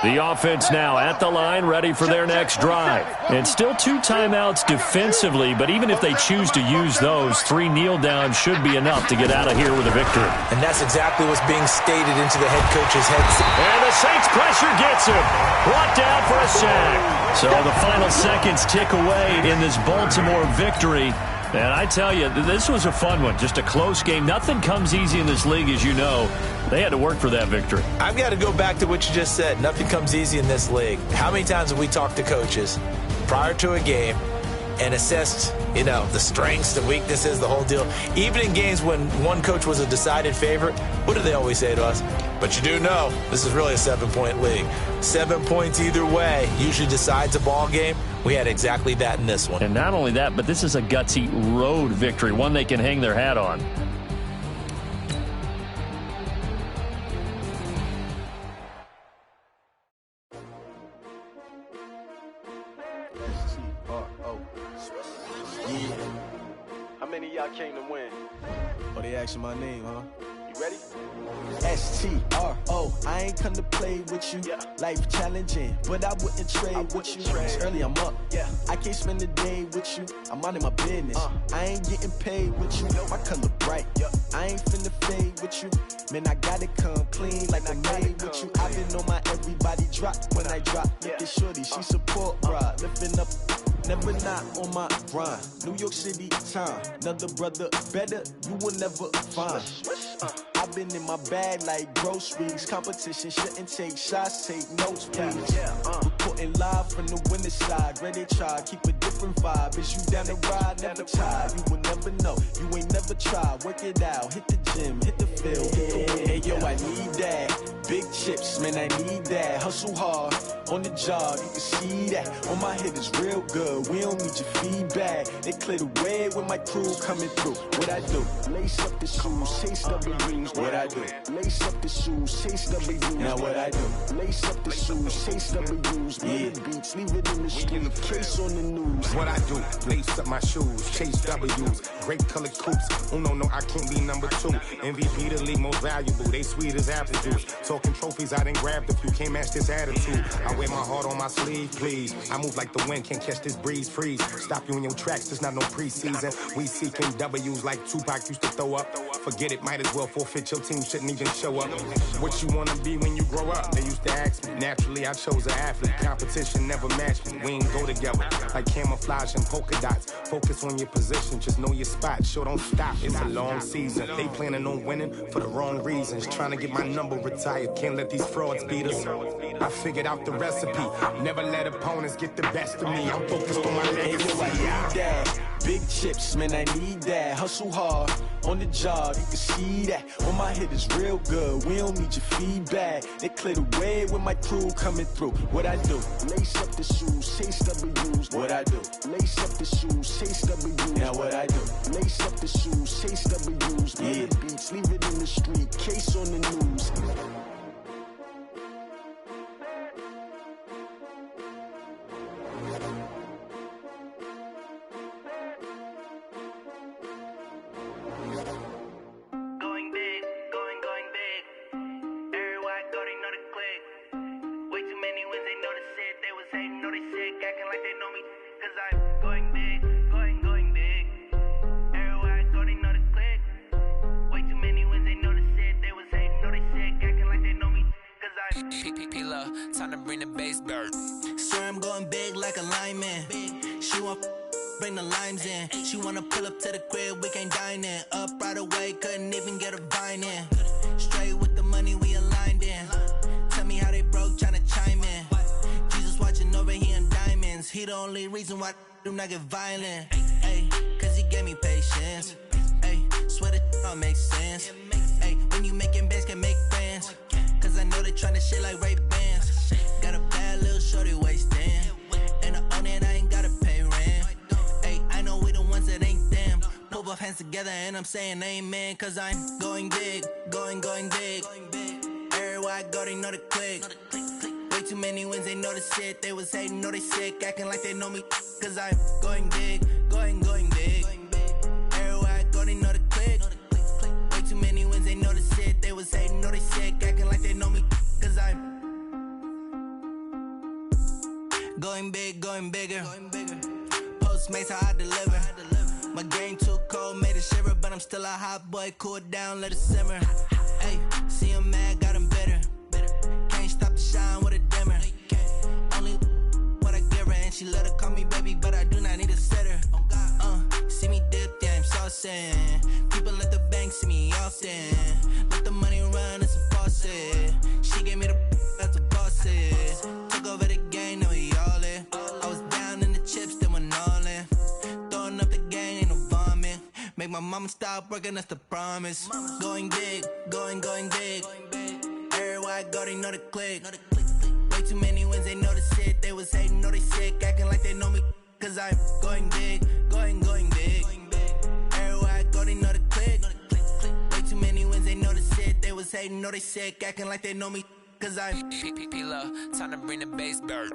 The offense now at the line, ready for their next drive. And still 2 timeouts defensively, but even if they choose to use those, 3 kneel downs should be enough to get out of here with a victory. And that's exactly what's being stated into the head coach's head. And the Saints pressure gets him. Brought down for a sack. So the final seconds tick away in this Baltimore victory. And I tell you, this was a fun one. Just a close game. Nothing comes easy in this league, as you know. They had to work for that victory. I've got to go back to what you just said. Nothing comes easy in this league. How many times have we talked to coaches prior to a game and assessed, the strengths, the weaknesses, the whole deal? Even in games when one coach was a decided favorite, what do they always say to us? But you do know, this is really a 7-point league. 7 points either way usually decides a ball game. We had exactly that in this one. And not only that, but this is a gutsy road victory, one they can hang their hat on. Oh, they asking my name, huh? You ready? STRO, I ain't come to play with you. Life challenging, but I wouldn't trade with you. It's early, I'm up. I can't spend the day with you. I'm minding my business. I ain't getting paid with you. My color bright. I ain't finna fade with you. Man, I gotta come clean like I made with you. I've been on my everybody drop when I drop. Look at shorty, she support ride. Lifting up, never not on my grind. New York City time, another brother better, you will never find. I've been in my bag like groceries. Competition shouldn't take shots, take notes, please. Reporting live from the winter side. Ready to try, keep a different vibe. Is you down the ride? Never tired. You will never know. You ain't never tried. Work it out. Hit the gym, hit the field, hit the wind. Hey yo, I need that. Big chips, man, I need that. Hustle hard on the job, you can see that. On my head is real good. We don't need your feedback. They clear the way with my crew coming through. What I do? Lace up the shoes, chase W's. What I do? Lace up the shoes, chase W's. Now what I do? Lace up the shoes, chase W's. Yeah, beats, leave it in the street. Case on the news. What I do? Lace up my shoes, chase W's. Great colored coops. Oh no, I can't be number 2. MVP the league most valuable. They sweet as apple juice. Talking trophies, I didn't grab the few. Can't match this attitude. I wear my heart on my sleeve, please. I move like the wind, can't catch this breeze, freeze. Stop you in your tracks, there's not no preseason. We seeking W's like Tupac used to throw up. Forget it, might as well forfeit. Your team shouldn't even show up. What you wanna be when you grow up? They used to ask me. Naturally, I chose an athlete. Competition never matched me. We ain't go together like camouflage and polka dots. Focus on your position, just know your spot. Sure, don't stop. It's a long season. They planning on winning for the wrong reasons. Trying to get my number retired. Can't let these frauds beat us. I figured out the recipe. Never let opponents get the best of me. I'm focused on my legacy. I need that. Big chips, man, I need that. Hustle hard on the job, you can see that. On my head is real good. We don't need your feedback. They clear the way with my crew coming through. What I do? Lace up the shoes, chase W's. What I do? Lace up the shoes, chase W's. Now what I do? Lace up the shoes, chase W's. Yeah, beats, leave it in the street. Case on the news. Time to bring the bass bird. Swear I'm going big like a lineman. She want bring the limes in. She wanna pull up to the crib, we can't dine in. Up right away, couldn't even get a vine in. Straight with the money we aligned in. Tell me how they broke, tryna chime in. Jesus watching over here in diamonds. He the only reason why do not get violent. Ay, cause he gave me patience. Ay, swear that don't make sense. Ay, when you making bands, can make friends. Cause I know they tryna shit like Ray-Bans. Got a bad little shorty wasting. And I own it, I ain't gotta pay rent. Ay, I know we the ones that ain't them. Pull both hands together and I'm saying amen. Cause I'm going big, going big. Everywhere I go, they know the click. Way too many wins, they know the shit. They was hating, know they sick, acting like they know me. Cause I'm going big, going big. Everywhere I go, they know the click. Way too many wins, they know the shit. They was hating, know they sick, acting like they know me. Cause I'm going big, going bigger. Postmates how I deliver. My game too cold, made it shiver. But I'm still a hot boy, cool it down, let it simmer. Hey, see him mad, got him bitter. Can't stop the shine with a dimmer. Only what I give her, and she let her call me baby, but I do not need a sitter. See me dip, yeah, I'm saucing. People at the bank see me often. Let the money run, it's a faucet. She gave me the that's a boss it. Took over the game, now we all in. I was down in the chips, then went all in. Throwing up the gang, ain't no vomit. Make my mama stop working, that's the promise. Going big, going big. Everywhere I go, they know the click. Way too many wins, they know the shit. They was hating, know they sick, acting like they know me. Cause I'm going big, going big. Everywhere I go, they know the click. Way too many wins, they know the shit. They was hating, know they sick, acting like they know me. Cause I'm P-P-P-Love, time to bring the bass bird.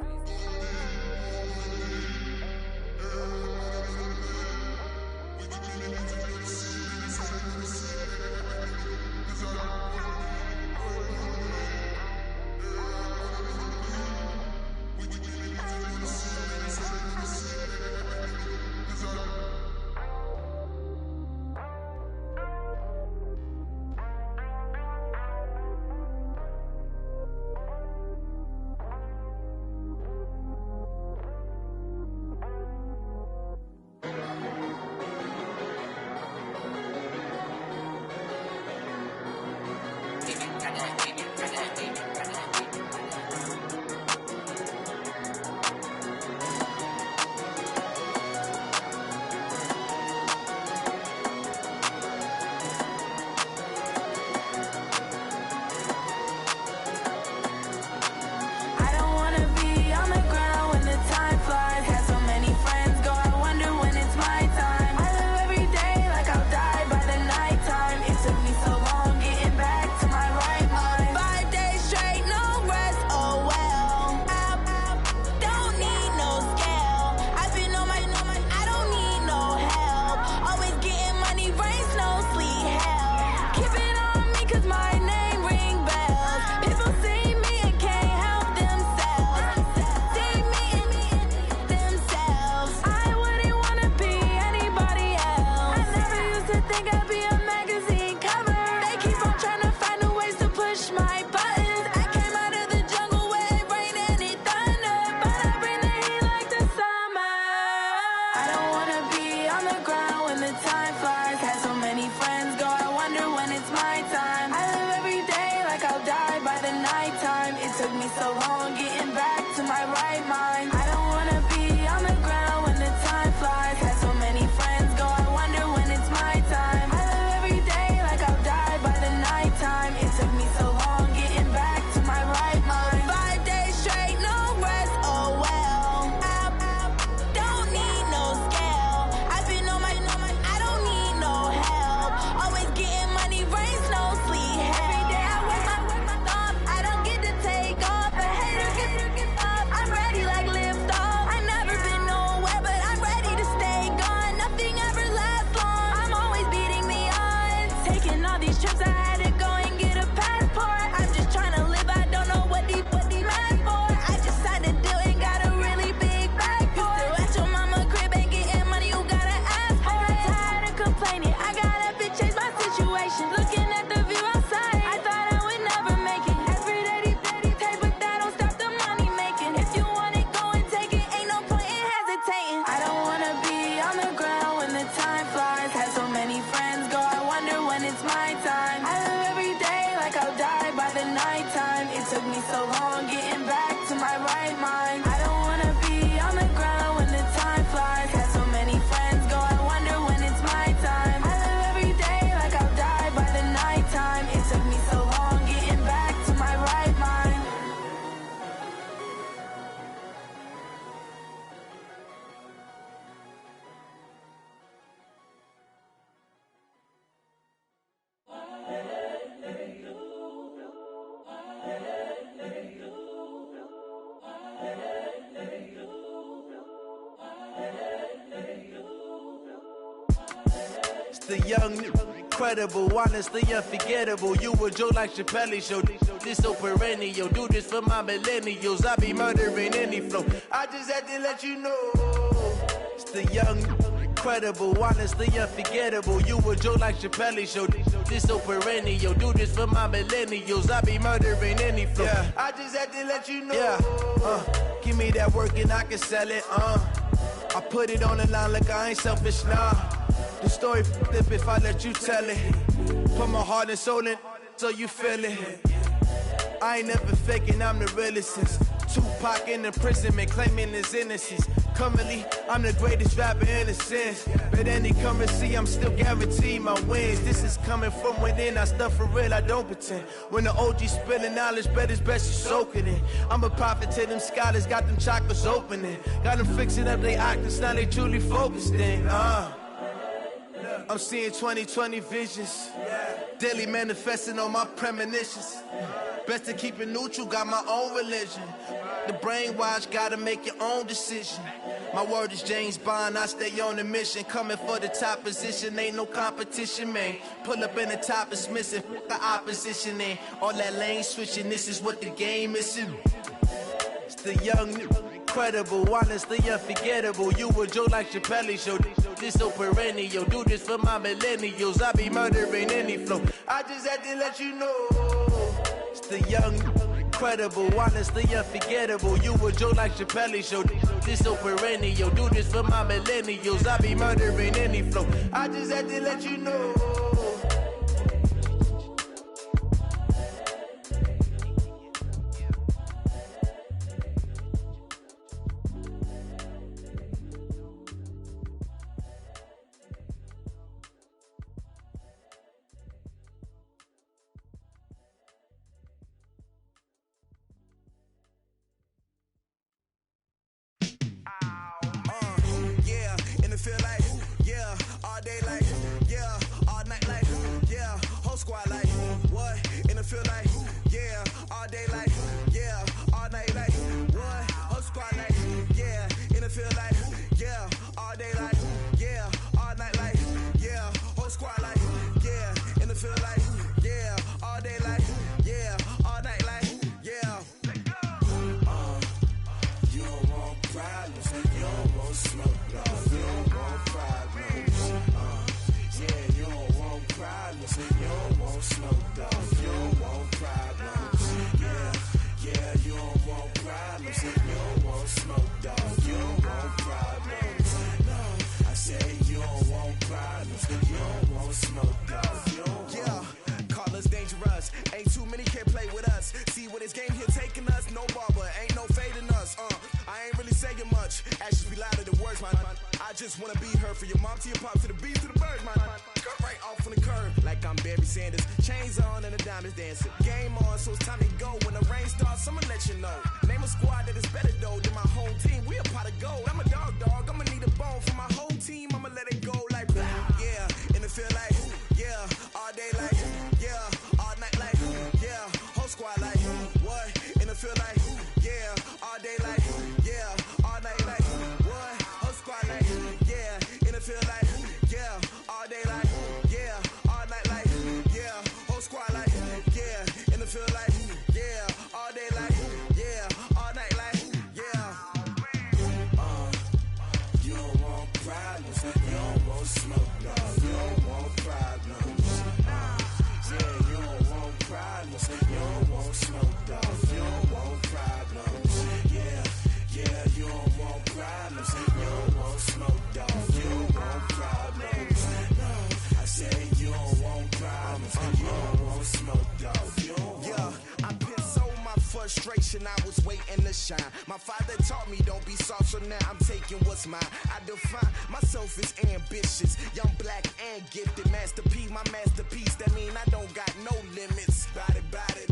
these trips, I had to go and get a passport. I'm just trying to live, I don't know what these mad for. I just signed a deal and got a really big bag for it. You still at your mama crib and getting money, you gotta ask for it. I'm tired of complaining, I gotta change my situation. Looking at the view outside, I thought I would never make it. Every day they pay, but that don't stop the money making. If you want it, go and take it, ain't no point in hesitating. I don't wanna be on the ground when the time flies. Had so many friends go, I wonder when it's my time. I live every day like I'll die by the nighttime. It took me so long getting back to my right mind. I don't wanna be on the ground when the time flies. Had so many friends go, I wonder when it's my time. I live every day like I'll die by the nighttime. It took me so long getting back to my right mind. It's the young, incredible, honestly unforgettable. You a joke like Chappelle show. This so perennial. Do this for my millennials. I be murdering any flow. I just had to let you know. It's the young, incredible, honestly unforgettable. You a joke like Chappelle show. This so perennial. Do this for my millennials. I be murdering any flow. Yeah. I just had to let you know. Yeah. Give me that work and I can sell it. I put it on the line like I ain't selfish, nah. The story flip if I let you tell it. Put my heart and soul in so you feel it. I ain't never faking, I'm the realest since Tupac in imprisonment, claiming his innocence. Currently, I'm the greatest rapper in a sense. But any currency, I'm still guaranteed my wins. This is coming from within, I stuff for real, I don't pretend. When the OG spilling knowledge, bet it's best you soak it in. I'm a prophet to them scholars, got them chakras opening. Got them fixing up they octaves, now they truly focused in. I'm seeing 2020 visions. Daily manifesting on my premonitions. Best to keep it neutral, got my own religion. The brainwash, gotta make your own decision. My word is James Bond, I stay on a mission. Coming for the top position, ain't no competition, man. Pull up in the top is missing, the opposition in. All that lane switching, this is what the game is. It's the young, incredible, honestly unforgettable. You a joke like Chappelle show. This so perennial. Do this for my millennials. I be murdering any flow. I just had to let you know. It's the young, incredible, honestly unforgettable. You a joke like Chappelle show. This so perennial. Do this for my millennials. I be murdering any flow. I just had to let you know. Feel like, yeah, all day like, yeah, all night like, yeah. generation, I was waiting to shine. My father taught me don't be soft, so now I'm taking what's mine. I define myself as ambitious, young, black, and gifted. Master P, my masterpiece, that mean I don't got no limits. Bout it,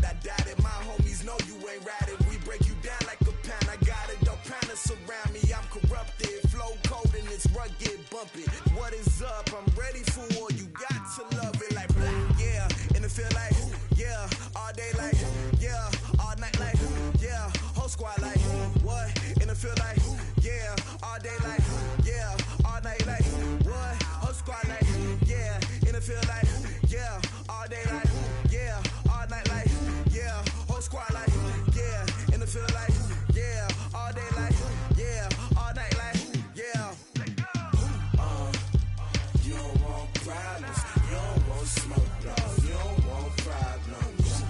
I doubt it. My homies know you ain't ratted. We break you down like a pound. I got it, don't pound us around me. I'm corrupted, flow cold and it's rugged, bumpy. What is up? I'm ready for war. You got to love it like black, yeah. And it feel like, yeah. All day like, yeah. All night like, yeah. Whole squad like, what? And it feel like, yeah. All day like, yeah. All night like, what? Whole squad like, yeah. And it feel like, yeah. All day like, yeah. All night like, yeah. Whole squad like, yeah. And it feel like, yeah. All day like, yeah. All night like, yeah. You don't want problems. You don't want smoke, no. You don't want problems.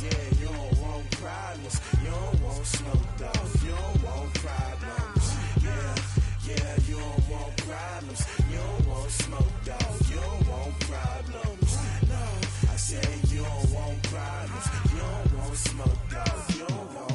Yeah, you don't want problems. You don't want smoke, dog. You don't want problems. Yeah, you don't want problems. You don't want smoke, dog. You don't want problems. No, I said you don't want problems. You don't want smoke, dog. You don't want.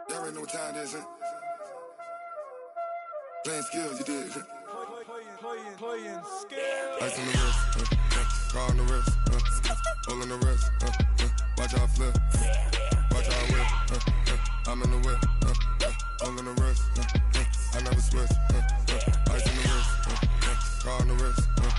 Y'all already know what time it is, huh? Playing skills, you did. Playing skills. Ice on the wrist, car on the wrist, hole in the wrist, watch out flip, watch out whip, I'm in the whip, hole in the wrist, I never switch, ice on the wrist, car on the wrist, hole.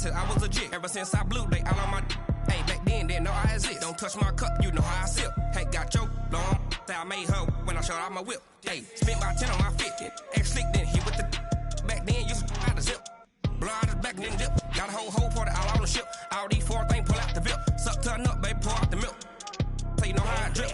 I was legit. Ever since I blew, they all on my hey, back then, didn't know I exist. Don't touch my cup, you know how I sip. Hey, got your long. I made her when I showed out my whip. Hey, spent about 10 on my fit. Ex-slick, then hit with the back then, used to out the zip. Blow out his back, then dip. Got a whole party all on the ship. All these four things pull out the VIP. Suck to a nut, baby, pour out the milk. So you know how I drip.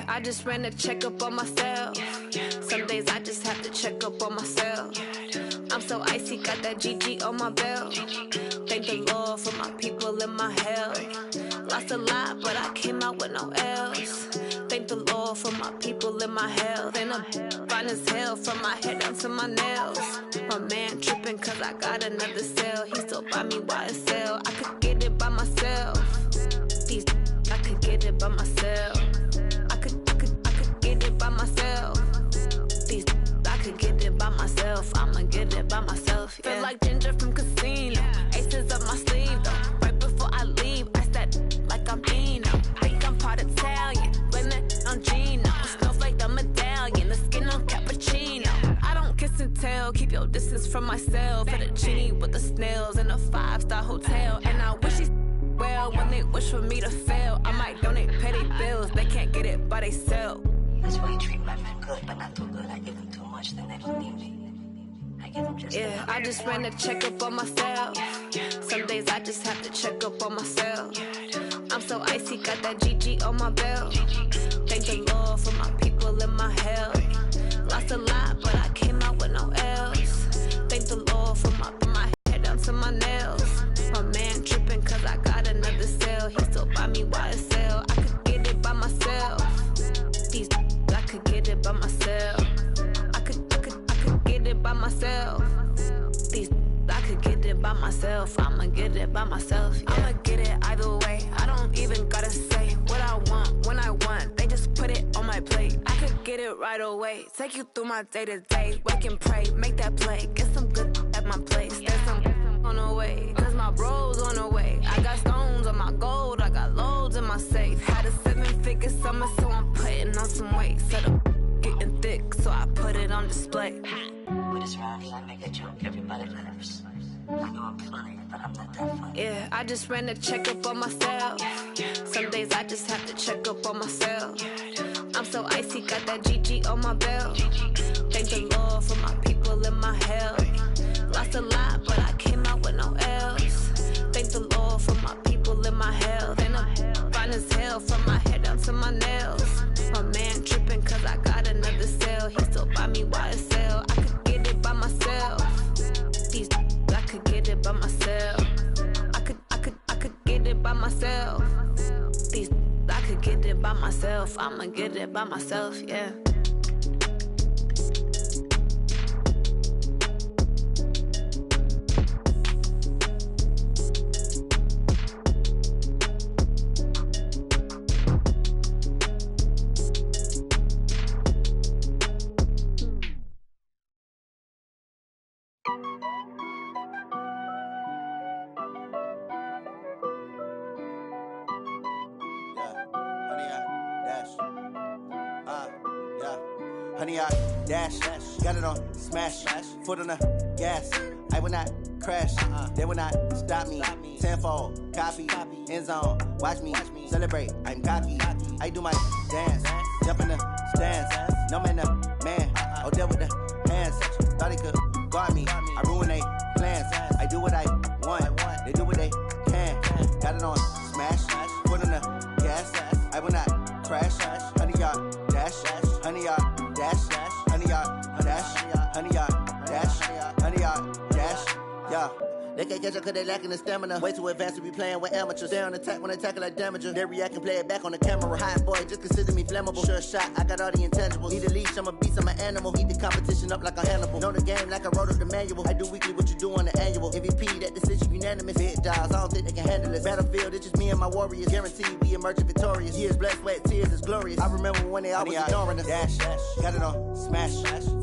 I just ran a checkup on myself. Some days I just have to check up on myself. I'm so icy, got that GG on my belt. Thank the Lord for my people and my health. Lost a lot, but I came out with no L's. Thank Thank the Lord for my people in my health. And I'm fine as hell from my head down to my nails. My man tripping cause I got another cell. He still buy me YSL. I could get it by myself. These I could get it by myself. I could get it by myself. These I could get it by myself. I'ma get it by myself. Yeah. Feel like Ginger from Casino. Aces up my sleeve though. Right before I leave, I said like I'm Dino. Think I'm part Italian. Blame it on Gino. Snowflake the medallion. The skin on cappuccino. I don't kiss and tell. Keep your distance from myself. Fettuccine with the snails in a 5-star hotel. And I wish he's well when they wish for me to fail. I might donate petty bills. They can't get it by they sell. That's why you treat my men good, but not too good. I give them too much, then they don't need me. I give them just yeah, I just ran a checkup on myself. Some days I just have to check up on myself. I'm so icy, got that GG on my belt. Thank the Lord for my people in my health. Lost a lot, but I came out with no else. Thank the Lord for my head down to my nails. My man tripping cause I got another cell. He still buy me YSL. I could get it by myself. These I could get it by myself. I could get it by myself. These I could get it by myself. I'ma get it by myself. Yeah. I'ma get it either way. I don't even gotta say what I want when I want. They just put it on my plate. I could get it right away. Take you through my day to day. Wake and pray, make that play. Get some good at my place. There's some on the way. Cause my bro's on the way. I got stones on my gold. I got loads in my safe. Had a 7-figure summer, so I'm putting on some weight. Set up getting thick, so I put it on display. With this round, I make a joke. Everybody laughs. I know I'm funny, but I'm not that funny. Yeah, I just ran a checkup on myself. Some days I just have to check up on myself. I'm so icy, got that GG on my belt. Thank the Lord for my people in my health. Lost a lot, but I came out with no else. Thank the Lord for my people in my health. And I'm fine as hell from my head down to my nails. My man tripping cause I got another cell. He still buy me YSL. I could get it by myself. These I could get it by myself. I could get it by myself. These I could get it by myself. I'ma get it by myself, yeah. Honey, I dash, got it on smash, foot on the gas. I will not crash, they will not stop me. Tenfold, copy, end zone, watch me celebrate. I'm cocky, I do my dance, jump in the stands. No man, the man, oh, deal with the hands. Thought he could guard me, I ruin they plans. I do what I want, they do what they can. Got it on smash, foot on the gas. I will not crash, honey, y'all dash, honey, y'all dash, honey, y'all dash, honey, y'all dash, honey, y'all dash, yeah. They can't catch up cause they lacking the stamina. Way too advanced to be playing with amateurs. They on attack when they tackle like damager. They react and play it back on the camera. Hot boy, just consider me flammable. Sure shot, I got all the intangibles. Need a leash, I'm a beast, I'm an animal. Heat the competition up like a Hannibal. Know the game like I wrote up the manual. I do weekly what you do on the annual. MVP, that decision unanimous. Big dials, I don't think they can handle it. Battlefield, it's just me and my warriors. Guaranteed we emerging victorious. Years, blood, sweat, tears, it's glorious. I remember when they always ignoring us. Dash, got it on smash,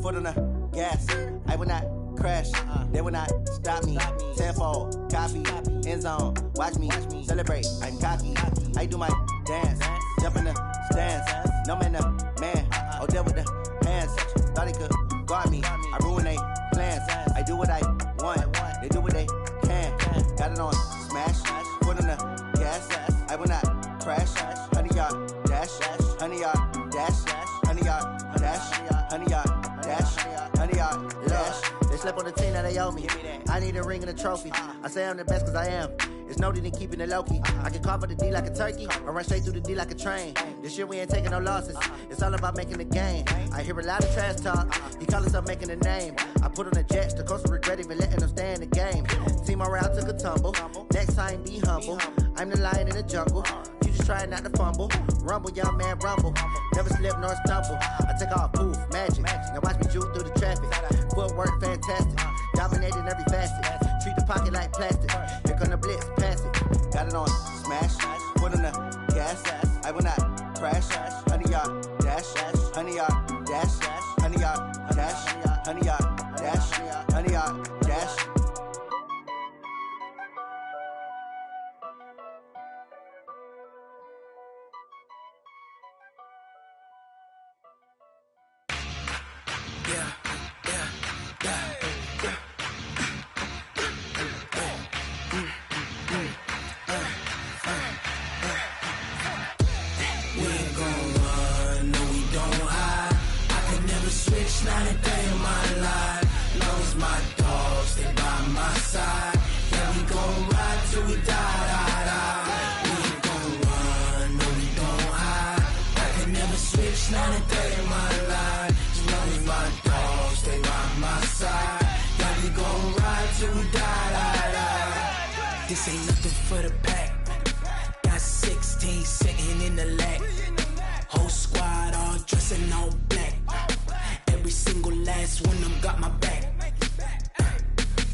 foot on the gas. I will not crash, they will not stop me. Tenfold, copy, end zone, watch me celebrate. I'm cocky, I do my dance, jump in the stands. No man, the man, oh, deal with the hands. Thought he could guard me, I ruin they plans. I do what I want, they do what they can. Got it on smash, foot on the gas. I will not crash, honey, y'all dash, honey, y'all dash, honey, y'all dash, honey, y'all dash, honey, y'all dash. They slept on the team that they owe me. I need a ring and a trophy. I say I'm the best cause I am. It's no need in keeping it low key. I can carve for the D like a turkey, or run straight through the D like a train. This year we ain't taking no losses. It's all about making the game. I hear a lot of trash talk. He call himself making a name. I put on the jets. The coach will regret even letting them stay in the game. Team around took a tumble. Next time be humble. I'm the lion in the jungle. You just just trying not to fumble. Rumble, young man, rumble. Never slip nor stumble. I take off, poof, magic. Now watch me juke through the traffic. Footwork fantastic. Dominating every facet. Treat the pocket like plastic. Here come the blitz, pass it. Got it on, smash. Put on the gas. I will not crash. Honey yard dash. Honey yard dash. Honey yard dash. Honey yard dash. Honey yard dash. Not a day in my life. Long as my dogs stay by my side. Yeah, we gon' ride till we die, die, die. We ain't gon' run, no, we don't hide. I can never switch, not a day in my life. As long as my dogs stay by my side. Yeah, we gon' ride till we die, die, die. This ain't nothing for the pack. Got 16 sitting in the lap. Whole squad all dressing all black. Every single last one of them got my back.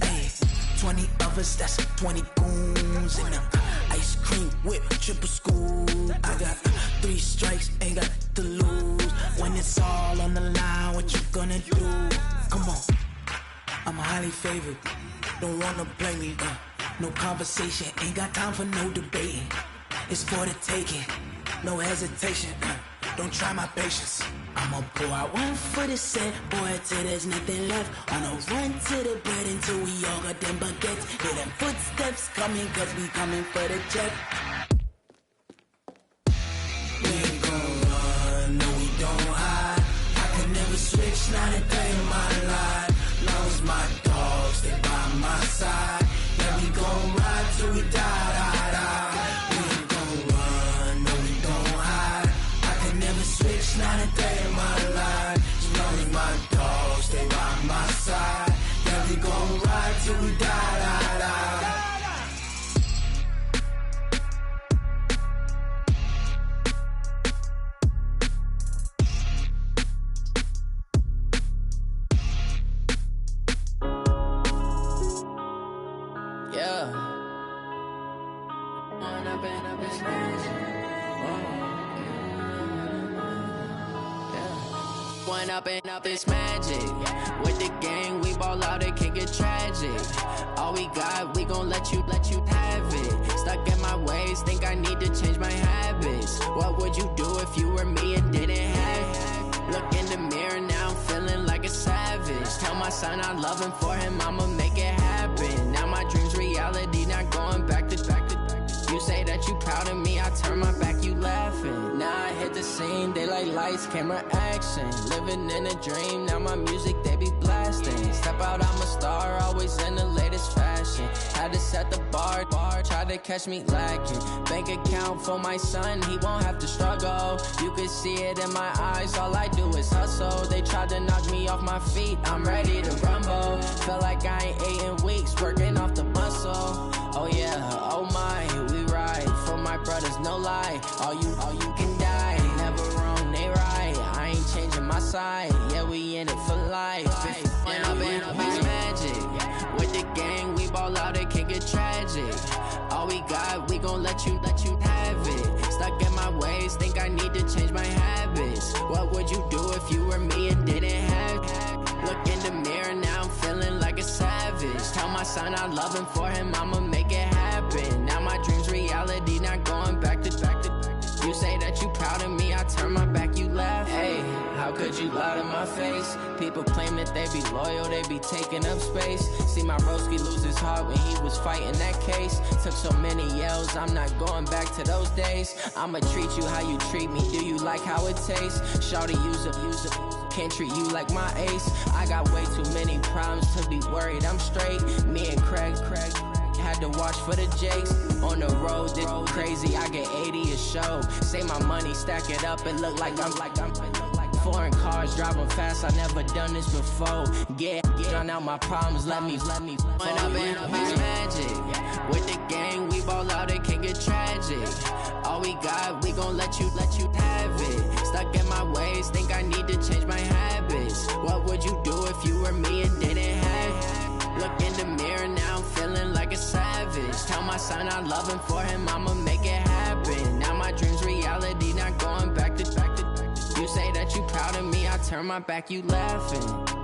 Ay, 20 of us, that's 20 goons. And ice cream whip, triple scoop. I got 3 strikes, ain't got to lose. When it's all on the line, what you gonna do? Come on, I'm highly favored. Don't wanna play me, no conversation. Ain't got time for no debating. It's for the taking, no hesitation. Don't try my patience. I'ma pour out one for the set, boy, till there's nothing left. On a run to the bread until we all got them baguettes. Hear them footsteps coming, cause we coming for the check. We ain't gon' run, no, we don't hide. I can never switch, not a day in my life. Long as my dogs stay by my side. Yeah, we gon' ride till we die, die, die. We ain't gon' run, no, we don't hide. I can never switch, not a day in my life. As long as my dogs stay by my side. Yeah, we gon' ride till we die, die, die. Up and up, it's magic. With the gang, we ball out, it can get tragic. All we got, we gon' let you have it. Stuck in my ways, think I need to change my habits. What would you do if you were me and didn't have it? Look in the mirror now, I'm feeling like a savage. Tell my son I love him, for him I'ma make it happen. Now my dream's reality, not going back to. You say that you proud of me, I turn my back, you laughing. Now I hit the scene, they like lights, camera, action. Living in a dream, now my music, they be blasting. Step out, I'm a star, always in the latest fashion. Had to set the bar, try to catch me lacking. Bank account for my son, he won't have to struggle. You can see it in my eyes, all I do is hustle. They tried to knock me off my feet, I'm ready to rumble. Felt like I ain't ate in weeks, working off the muscle. Oh yeah, oh my, we ride for my brothers, no lie. All you can die, never wrong, they right. I ain't changing my side, yeah, we in it for life. And up and up, it's magic. With the gang, we ball out, it can get tragic. All we got, we gon' let you have it. Stuck in my ways, think I need to change my habits. What would you do if you were me and didn't have it? Look in the mirror, now I'm feeling like a savage. Tell my son I love him, for him I'ma make it happen. Now my dream's reality, not going back to. You say that you proud of me, I turn my back, you laugh. Hey, how could you lie to my face? People claim that they be loyal, they be taking up space. See my broski lose his heart when he was fighting that case. Took so many yells, I'm not going back to those days. I'ma treat you how you treat me, do you like how it tastes? Shawty, use up, can't treat you like my ace. I got way too many problems to be worried, I'm straight. Me and Craig had to watch for the Jakes. On the road, this crazy, I get 80 a show. Say my money, stack it up, and look like I'm Foreign cars, driving fast, I never done this before. Get on out my problems, let me. When I've been magic. With the gang, we ball out, it can get tragic. All we got, we gon' let you have it. Stuck in my ways, think I need to change my habits. What would you do if you were me and didn't have it? Look in the mirror, now I'm feeling like a savage. Tell my son I love him, for him I'ma make it happen. Now my dream's reality, not going back to. You say that you proud of me, I turn my back, you laughing.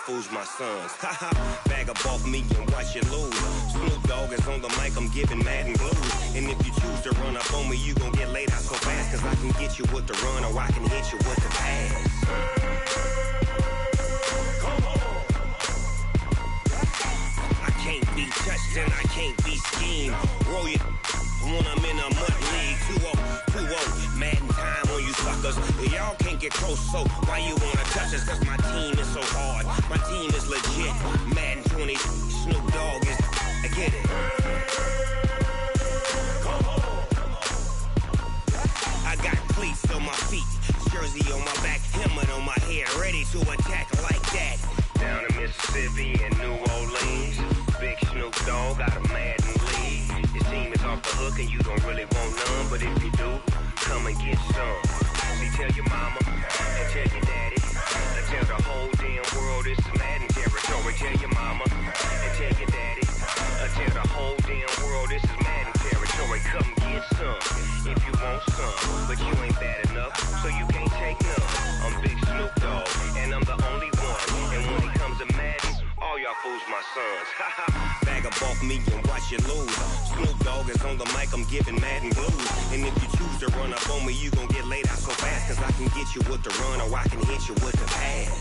Fools my sons. Haha, bag up off me and watch you lose. Snoop Dogg is on the mic, I'm giving Madden blues. And if you choose to run up on me, you gon' get laid out so fast. Cause I can get you with the run or I can hit you with the pass. I can't be touched and I can't be schemed. Roll you when I'm in a mud league. 2-0, Madden time on you suckers. Y'all can't get close, so why you wanna touch us? Cause my team is so hard. My team is legit. Madden 20, Snoop Dogg is. I get it. I got cleats on my feet, jersey on my back, helmet on my head, ready to attack like that. Down in Mississippi and New Orleans, big Snoop Dogg got a Madden league. His team is off the hook and you don't really want none, but if you do, come and get some. See, tell your mama and tell your daddy, and tell the whole damn world this is Madden territory. Tell your mama and tell your daddy, and tell the whole damn world this is Madden territory. Come get some if you want some, but you ain't bad enough, so you can't take none. I'm Big Snoop Dogg, and I'm the only one. And when it comes to Madden, all y'all fools my sons. Bag up off me and watch you lose. Snoop Dogg is on the mic, I'm giving Madden blues. And if you choose to run up on me, you gon' get laid out so fast. Cause I can get you with the run or I can hit you with the pass.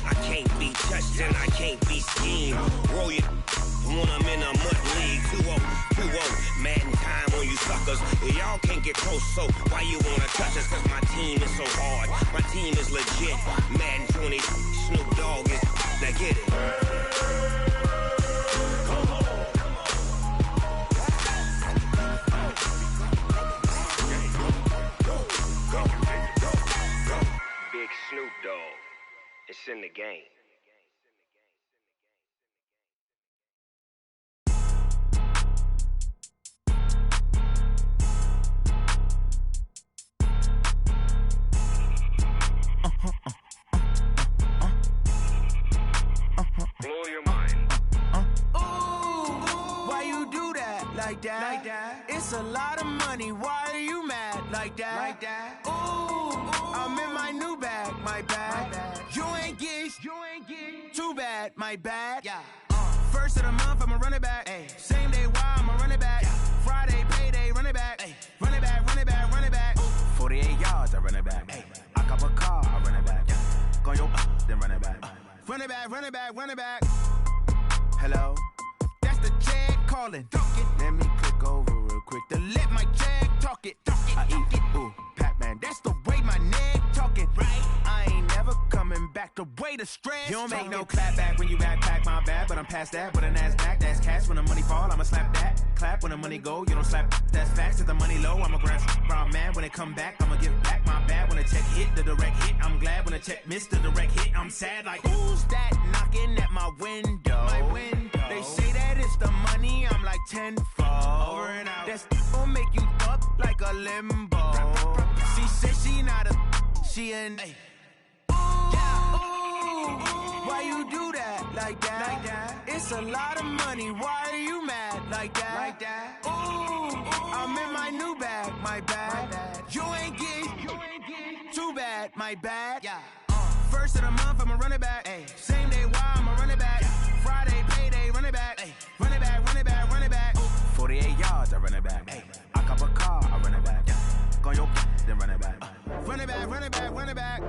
I can't be touched and I can't be schemed. Roll you when I'm in a mud league. 2-0, Madden time on you suckers. Y'all can't get close, so why you wanna touch us? Cause my team is so hard. My team is legit. Madden 20, Snoop Dogg is. Now get it. Big Snoop Dogg. It's in the game. Blow your mind. Ooh, why you do that? Like that? It's a lot of money. Why are you mad? Like that? Ooh, I'm in my new bag. My bad. You ain't get too bad. My bad. Yeah. First of the month, I'ma run it back. Ay. Same day, why I'ma run it back. Yeah. Friday, payday, run it back. Ay. Run it back, run it back, run it back. 48 yards, I run it back. Ay. I cop a car, I run it back. Yeah. Go your then run it back. Run it back, run it back, run it back. Hello? That's the jag calling. Let me click over real quick to let my jag talk it. I eat it, ooh, Pac-Man. That's the way my neck talking. Right? I ain't never coming back off the weight of stress. You don't make no clap back when you backpack, my bad, but I'm past that. With a NASDAQ, that's cash. When the money fall, I'ma slap that. Clap when the money go, you don't slap. That's facts. If the money low, I'ma grab brown man. When it come back, I'ma give back my bad. When the check hit, the direct hit, I'm glad. When the check missed the direct hit, I'm sad. Like, who's that knocking at my window? They say that it's the money, I'm like tenfold. Over and out. That's gon' make you up like a limbo. She said she not a, she an. Why you do that like that? It's a lot of money. Why are you mad like that? Ooh, I'm in my new bag, my bad. You ain't getting too bad, my bad. First of the month, I'ma run it back. Same day, why I'ma run it back. Friday, payday, run it back. Run it back, run it back, run it back. 48 yards, I run it back. I cop a car, I run it back. Go on your then run it back. Run it back, run it back, run it back.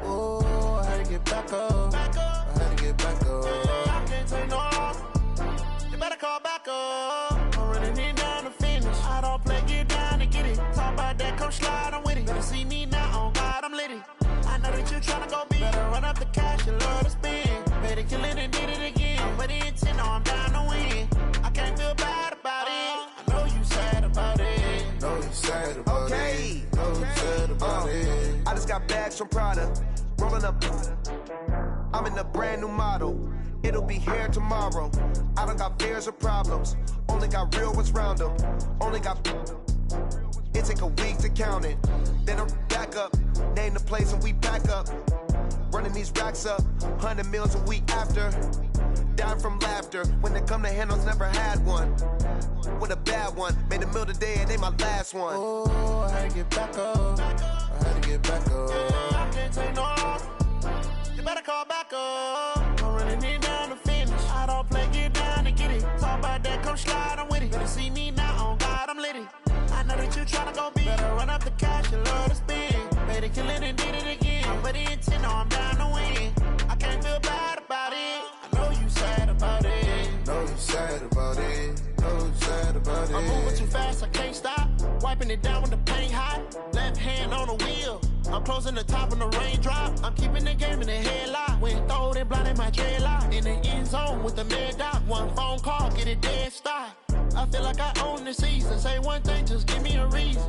Oh, I had to get back up. I had to get back up. I can't take no loss. You better call back up. I'm running it down to finish. I don't play, get down to get it. Talk about that, come slide, I'm with it. Better see me now, on God, I'm litty. I know that you tryna go big. Better run up the cash, you love to spend. Better kill it and did it again. But the intent, no, I'm down to win. I can't feel bad about it. I know you sad about it. Know you sad about it. Know you sad about it. I just got bags from Prada. Rolling up. I'm in a brand new model. It'll be here tomorrow. I don't got fears or problems. Only got real ones round them. Only got. It take a week to count it. Then I'm back up. Name the place and we back up. Running these racks up. 100 meals a week after. Dying from laughter. When it come to handles, never had one. With a bad one. Made a meal today and they my last one. Oh, I had to get back up. I had to get back up. I can't take no loss. You better call back up. I'm running it down to finish. I don't play, get down to get it. Talk about that, come slide, I'm with it. Better see me now, on God, I'm litty. I know that you tryna go big. Better run up the cash, you love to spend. Better kill it and did it again. But the intent, no, I'm down to win. I can't feel bad about it. I know you sad about it. Know you sad about it. Know you sad about it. I'm moving too fast, I can't stop. Wiping it down with the paint hot. Left hand on the wheel. I'm closing the top on the raindrop. I'm keeping the game in the headlock. When throwed and blinded my dreadlock. In the end zone with the mad dot. One phone call, get it dead stop. I feel like I own the season. Say one thing, just give me a reason.